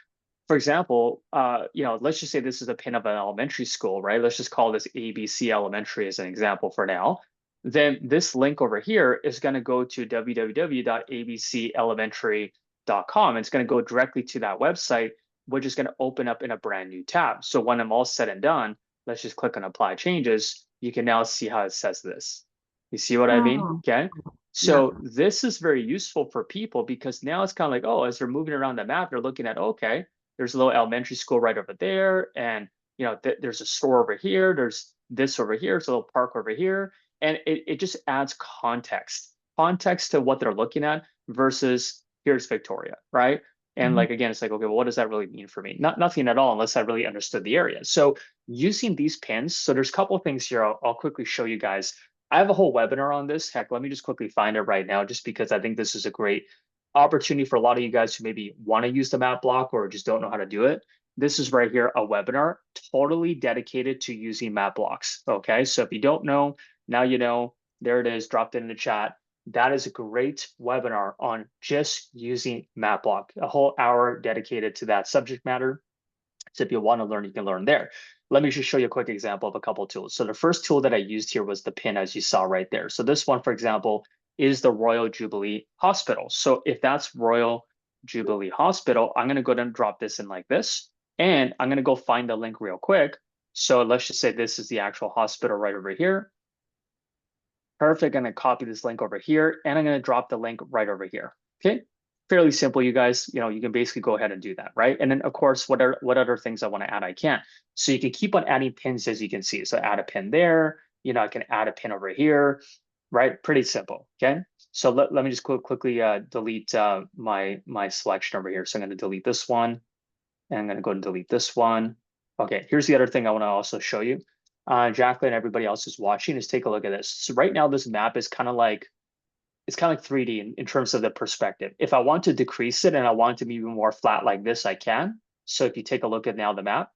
for example, let's just say this is a pin of an elementary school, right? Let's just call this ABC Elementary as an example for now. Then this link over here is going to go to www.abcelementary.com. It's going to go directly to that website, which is going to open up in a brand new tab. So when I'm all said and done, let's just click on apply changes. You can now see how it says this. You see what I mean? Oh, Okay. yeah. So this is very useful for people because now it's kind of like, oh, as they're moving around the map, they're looking at, okay, there's a little elementary school right over there. And, there's a store over here. There's this over here. There's a little park over here. And it just adds context to what they're looking at versus here's Victoria, right? And Mhm. like, again, it's like, okay, well, what does that really mean for me? Nothing at all, unless I really understood the area. So using these pins, so there's a couple of things here I'll quickly show you guys. I have a whole webinar on this. Heck, let me just quickly find it right now, just because I think this is a great opportunity for a lot of you guys who maybe want to use the map block or just don't know how to do it. This is right here, a webinar totally dedicated to using map blocks. Okay, so if you don't know, now you know. There it is, dropped it in the chat. That is a great webinar on just using map block, a whole hour dedicated to that subject matter. So if you want to learn, you can learn there. Let me just show you a quick example of a couple of tools. So the first tool that I used here was the pin, as you saw right there. So this one, for example, is the Royal Jubilee Hospital. So if that's Royal Jubilee Hospital, I'm going to go ahead and drop this in like this. And I'm going to go find the link real quick. So let's just say this is the actual hospital right over here. Perfect. I'm going to copy this link over here, and I'm going to drop the link right over here. Okay. Fairly simple, you guys. You can basically go ahead and do that, right? And then, of course, what other things I want to add, I can. So you can keep on adding pins as you can see. So add a pin there. I can add a pin over here, right? Pretty simple. Okay. So let me just quickly delete my selection over here. So I'm going to delete this one, and I'm going to go and delete this one. Okay. Here's the other thing I want to also show you. Jacqueline, everybody else who's watching, is take a look at this. So right now, this map is kind of like, it's kind of like 3D in terms of the perspective. If I want to decrease it and I want it to be even more flat like this, I can. So if you take a look at now the map,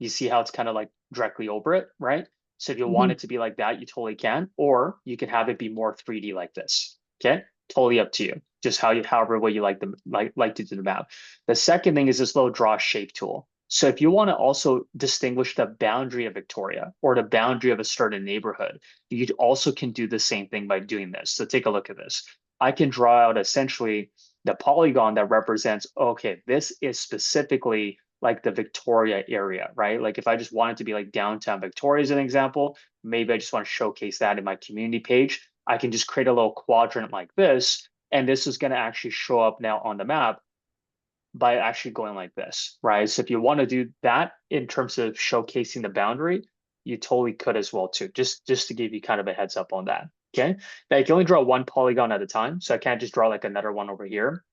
you see how it's kind of like directly over it, right? So if you want Mhm. it to be like that, you totally can, or you can have it be more 3D like this. Okay, totally up to you. Just however way you like to do the map. The second thing is this little draw shape tool. So if you want to also distinguish the boundary of Victoria or the boundary of a certain neighborhood, you also can do the same thing by doing this. So take a look at this. I can draw out essentially the polygon that represents, okay, this is specifically like the Victoria area, right? Like if I just wanted to be like downtown Victoria as an example, maybe I just want to showcase that in my community page. I can just create a little quadrant like this, and this is going to actually show up now on the map by actually going like this, right? So if you want to do that in terms of showcasing the boundary, you totally could as well too, just to give you kind of a heads up on that. Okay. Now you can only draw one polygon at a time. So I can't just draw like another one over here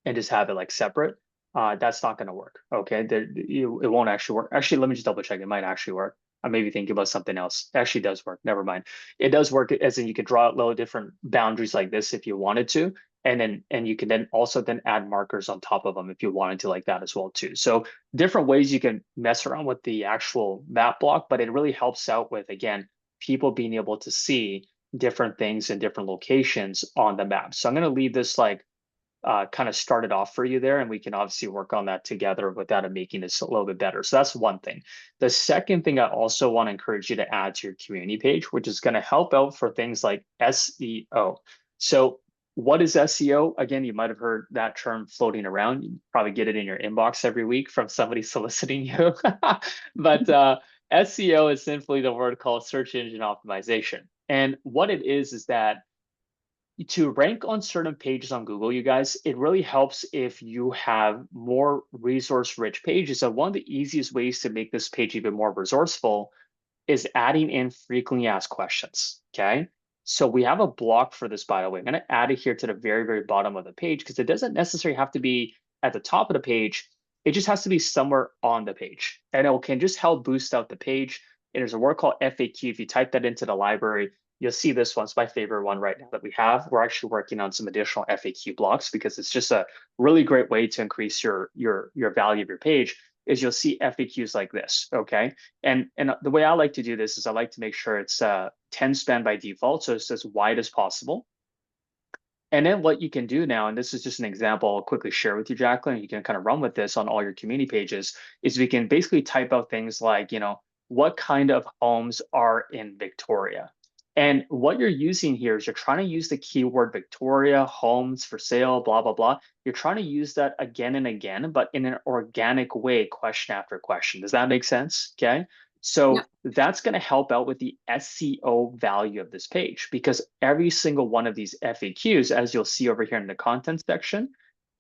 and just have it like separate. That's not going to work. Okay, it won't actually work. Actually, let me just double check. It might actually work. I may be thinking about something else. It actually does work. Never mind. It does work, as in you could draw out little different boundaries like this if you wanted to, and you can then also then add markers on top of them if you wanted to like that as well too. So different ways you can mess around with the actual map block, but it really helps out with, again, people being able to see different things in different locations on the map. So I'm going to leave this like kind of started off for you there, and we can obviously work on that together with that and making this a little bit better. So that's one thing. The second thing I also want to encourage you to add to your community page, which is going to help out for things like SEO. So what is SEO? Again, you might have heard that term floating around. You probably get it in your inbox every week from somebody soliciting you. But SEO is simply the word called search engine optimization. And what it is that to rank on certain pages on Google, you guys, it really helps if you have more resource rich pages. So one of the easiest ways to make this page even more resourceful is adding in frequently asked questions. Okay. So we have a block for this, by the way. I'm going to add it here to the very, very bottom of the page because it doesn't necessarily have to be at the top of the page. It just has to be somewhere on the page. And it can just help boost out the page. And there's a word called FAQ. If you type that into the library, you'll see this one's my favorite one right now that we have. We're actually working on some additional FAQ blocks because it's just a really great way to increase your value of your page is you'll see FAQs like this, okay? And the way I like to do this is I like to make sure it's 10 span by default, so it's as wide as possible. And then what you can do now, and this is just an example I'll quickly share with you, Jacqueline, you can kind of run with this on all your community pages, is we can basically type out things like, what kind of homes are in Victoria? And what you're using here is you're trying to use the keyword Victoria, homes for sale, blah, blah, blah. You're trying to use that again and again, but in an organic way, question after question. Does that make sense? Okay. Yeah. So that's going to help out with the SEO value of this page because every single one of these FAQs, as you'll see over here in the content section,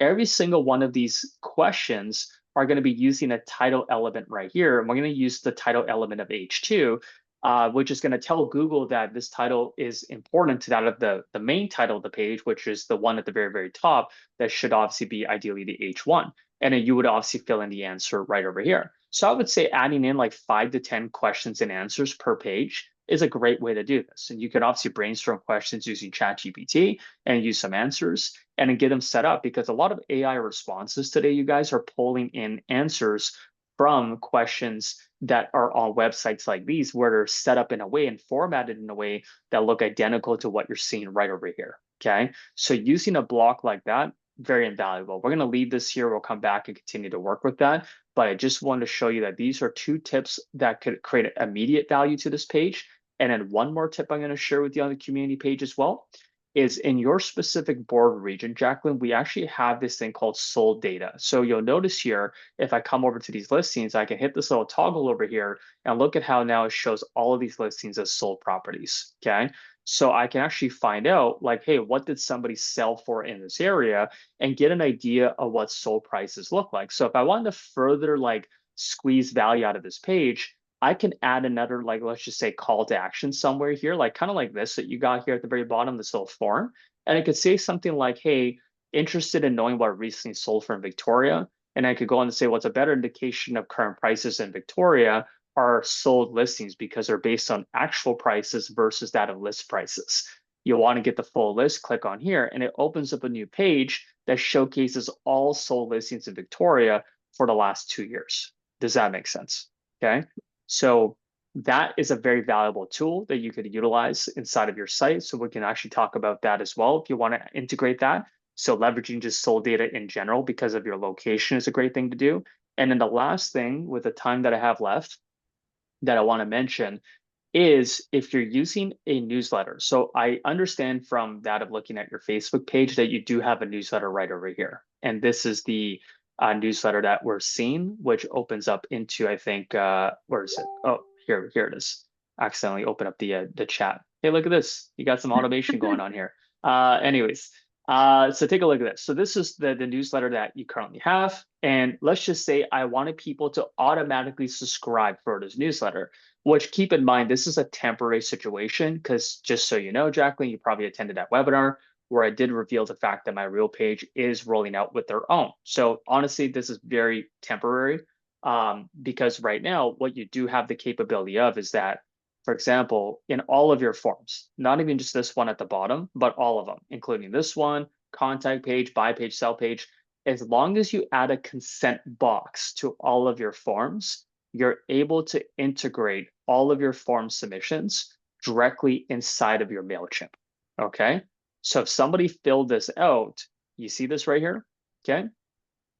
every single one of these questions are going to be using a title element right here. And we're going to use the title element of H2, which is going to tell Google that this title is important to that of the main title of the page, which is the one at the very, very top that should obviously be ideally the H1. And then you would obviously fill in the answer right over here. So I would say adding in like 5 to 10 questions and answers per page is a great way to do this. And you can obviously brainstorm questions using ChatGPT and use some answers and then get them set up because a lot of AI responses today, you guys, are pulling in answers from questions that are on websites like these where they're set up in a way and formatted in a way that look identical to what you're seeing right over here. Okay. So using a block like that, very invaluable. We're going to leave this here. We'll come back and continue to work with that. But I just wanted to show you that these are 2 tips that could create immediate value to this page. And then one more tip I'm going to share with you on the community page as well is in your specific board region, Jacqueline, we actually have this thing called sold data. So you'll notice here, if I come over to these listings, I can hit this little toggle over here and look at how now it shows all of these listings as sold properties, okay? So I can actually find out like, hey, what did somebody sell for in this area and get an idea of what sold prices look like. So if I wanted to further like squeeze value out of this page, I can add another, like, let's just say call to action somewhere here, like kind of like this that you got here at the very bottom, this little form. And it could say something like, hey, interested in knowing what recently sold for in Victoria. And I could go on to say, what's a better indication of current prices in Victoria are sold listings because they're based on actual prices versus that of list prices. You want to get the full list, click on here, and it opens up a new page that showcases all sold listings in Victoria for the last 2 years. Does that make sense? Okay. So that is a very valuable tool that you could utilize inside of your site. So we can actually talk about that as well if you want to integrate that. So leveraging just sold data in general because of your location is a great thing to do. And then the last thing with the time that I have left that I want to mention is if you're using a newsletter. So I understand from that of looking at your Facebook page that you do have a newsletter right over here. And this is the newsletter that we're seeing, which opens up into, I think, where is it? Oh, here it is. Accidentally open up the chat. Hey, look at this. You got some automation going on here. Anyways, so take a look at this. So this is the newsletter that you currently have. And let's just say I wanted people to automatically subscribe for this newsletter, which keep in mind, this is a temporary situation because just so you know, Jacqueline, you probably attended that webinar where I did reveal the fact that my real page is rolling out with their own. So honestly, this is very temporary because right now, what you do have the capability of is that, for example, in all of your forms, not even just this one at the bottom, but all of them, including this one, contact page, buy page, sell page, as long as you add a consent box to all of your forms, you're able to integrate all of your form submissions directly inside of your MailChimp, okay? So if somebody filled this out, you see this right here, okay?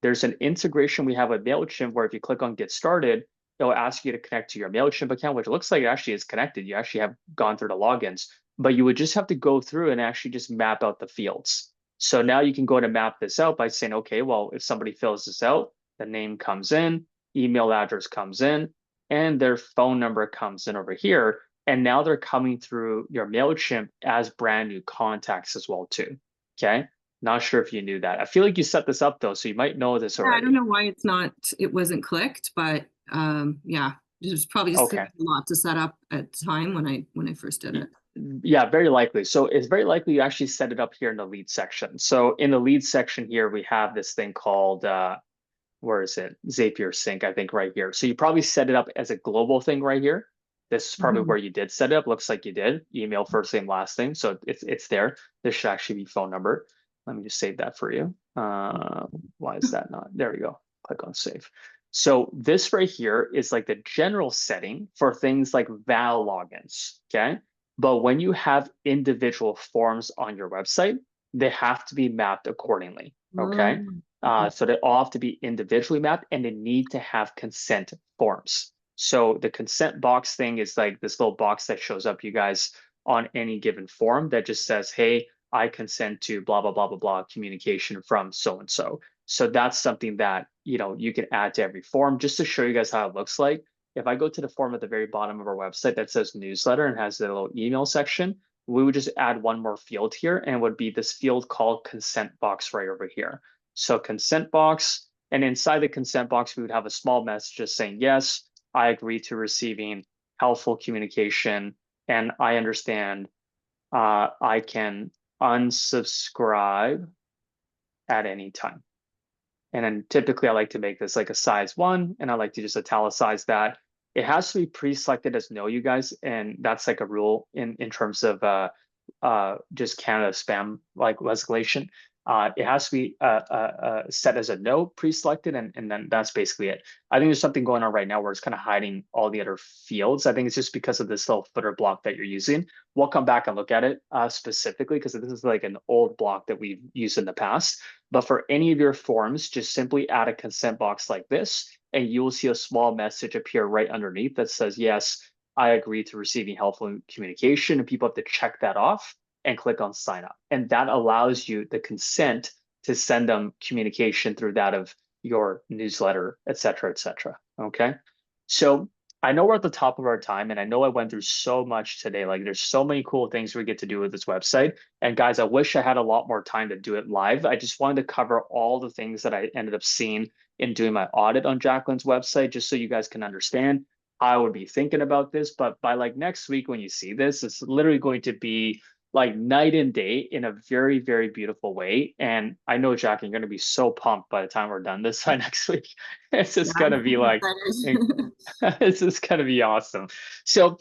There's an integration we have with MailChimp where if you click on Get Started, it'll ask you to connect to your MailChimp account, which looks like it actually is connected. You actually have gone through the logins, but you would just have to go through and actually just map out the fields. So now you can go to map this out by saying, okay, well, if somebody fills this out, the name comes in, email address comes in, and their phone number comes in over here. And now they're coming through your MailChimp as brand new contacts as well, too. Okay. Not sure if you knew that. I feel like you set this up though, so you might know this Yeah, I don't already. know why it wasn't clicked, but yeah, it was probably just a Okay. lot to set up at the time when I first did it. Yeah, very likely. So it's very likely you actually set it up here in the lead section. So in the lead section here, we have this thing called where is it? Zapier Sync, I think right here. So you probably set it up as a global thing right here. This is probably Mhm. where you did set it up. Looks like you did. Email first name, last name. So it's there. This should actually be phone number. Let me just save that for you. Why is that not? There we go. Click on save. So this right here is like the general setting for things like val logins. Okay. But when you have individual forms on your website, they have to be mapped accordingly. Okay. Oh, okay. So they all have to be individually mapped and they need to have consent forms. So the consent box thing is like this little box that shows up you guys on any given form that just says, hey, I consent to blah, blah, blah, blah, blah communication from so and so. So that's something that, you can add to every form just to show you guys how it looks like. If I go to the form at the very bottom of our website that says newsletter and has the little email section, we would just add one more field here and would be this field called consent box right over here. So consent box, and inside the consent box, we would have a small message just saying, yes, I agree to receiving helpful communication, and I understand I can unsubscribe at any time. And then typically I like to make this like a size 1, and I like to just italicize that. It has to be pre-selected as no, you guys, and that's like a rule in terms of just Canada spam like legislation. It has to be set as a no pre-selected, and then that's basically it. I think there's something going on right now where it's kind of hiding all the other fields. I think it's just because of this little footer block that you're using. We'll come back and look at it specifically because this is like an old block that we've used in the past. But for any of your forms, just simply add a consent box like this, and you will see a small message appear right underneath that says, yes, I agree to receiving helpful communication, and people have to check that off and click on sign up. And that allows you the consent to send them communication through that of your newsletter, et cetera, et cetera. Okay. So I know we're at the top of our time, and I know I went through so much today. Like there's so many cool things we get to do with this website. And guys, I wish I had a lot more time to do it live. I just wanted to cover all the things that I ended up seeing in doing my audit on Jacqueline's website, just so you guys can understand how I would be thinking about this. But by like next week, when you see this, it's literally going to be like night and day in a very, very beautiful way. And I know, Jacqueline, you're going to be so pumped by the time we're done this by next week. It's Yeah, just going I'm to be super like, excited. this is going to be awesome. So,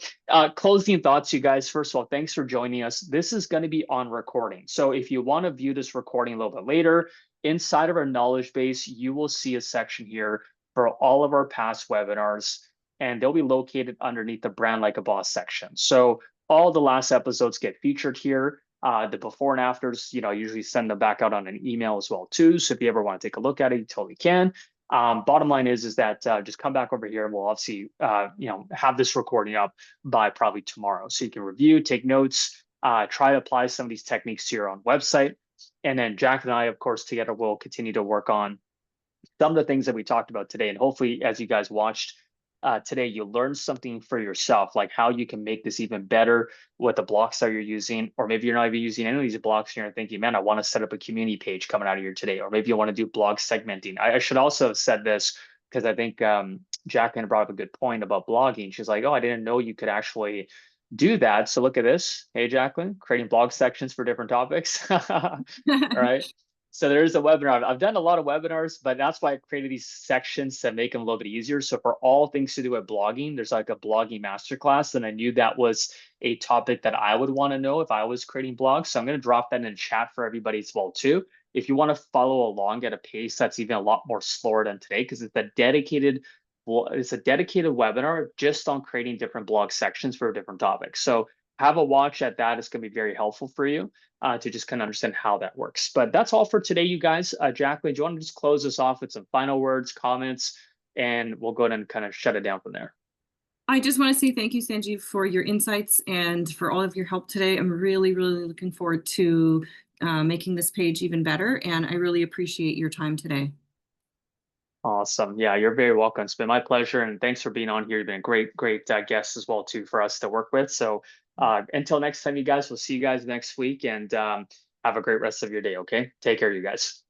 closing thoughts, you guys. First of all, thanks for joining us. This is going to be on recording. So, if you want to view this recording a little bit later, inside of our knowledge base, you will see a section here for all of our past webinars, and they'll be located underneath the Brand Like a Boss section. So, all the last episodes get featured here. The before and afters, I usually send them back out on an email as well too. So if you ever want to take a look at it, you totally can. Bottom line is that just come back over here and we'll obviously have this recording up by probably tomorrow, so you can review, take notes, try to apply some of these techniques to your own website. And then Jack and I, of course, together will continue to work on some of the things that we talked about today. And hopefully, as you guys watched today, you learned something for yourself, like how you can make this even better with the blocks that you're using. Or maybe you're not even using any of these blocks and you're thinking, man, I want to set up a community page coming out of here today. Or maybe you want to do blog segmenting. I should also have said this because I think Jacqueline brought up a good point about blogging. She's like, oh, I didn't know you could actually do that. So look at this. Hey, Jacqueline, creating blog sections for different topics. All right. So there is a webinar. I've done a lot of webinars, but that's why I created these sections to make them a little bit easier. So for all things to do with blogging, there's like a blogging masterclass. And I knew that was a topic that I would want to know if I was creating blogs. So I'm going to drop that in chat for everybody as well too. If you want to follow along at a pace that's even a lot more slower than today, because it's a dedicated webinar just on creating different blog sections for different topics. So have a watch at that. It's going to be very helpful for you to just kind of understand how that works. But that's all for today, you guys. Jacqueline, do you want to just close us off with some final words, comments, and we'll go ahead and kind of shut it down from there. I just want to say thank you, Sanjeev, for your insights and for all of your help today. I'm really, really looking forward to making this page even better, and I really appreciate your time today. Awesome. Yeah, you're very welcome. It's been my pleasure, and thanks for being on here. You've been a great, great guest as well too for us to work with. So until next time, you guys, we'll see you guys next week, and have a great rest of your day. Okay, take care, you guys.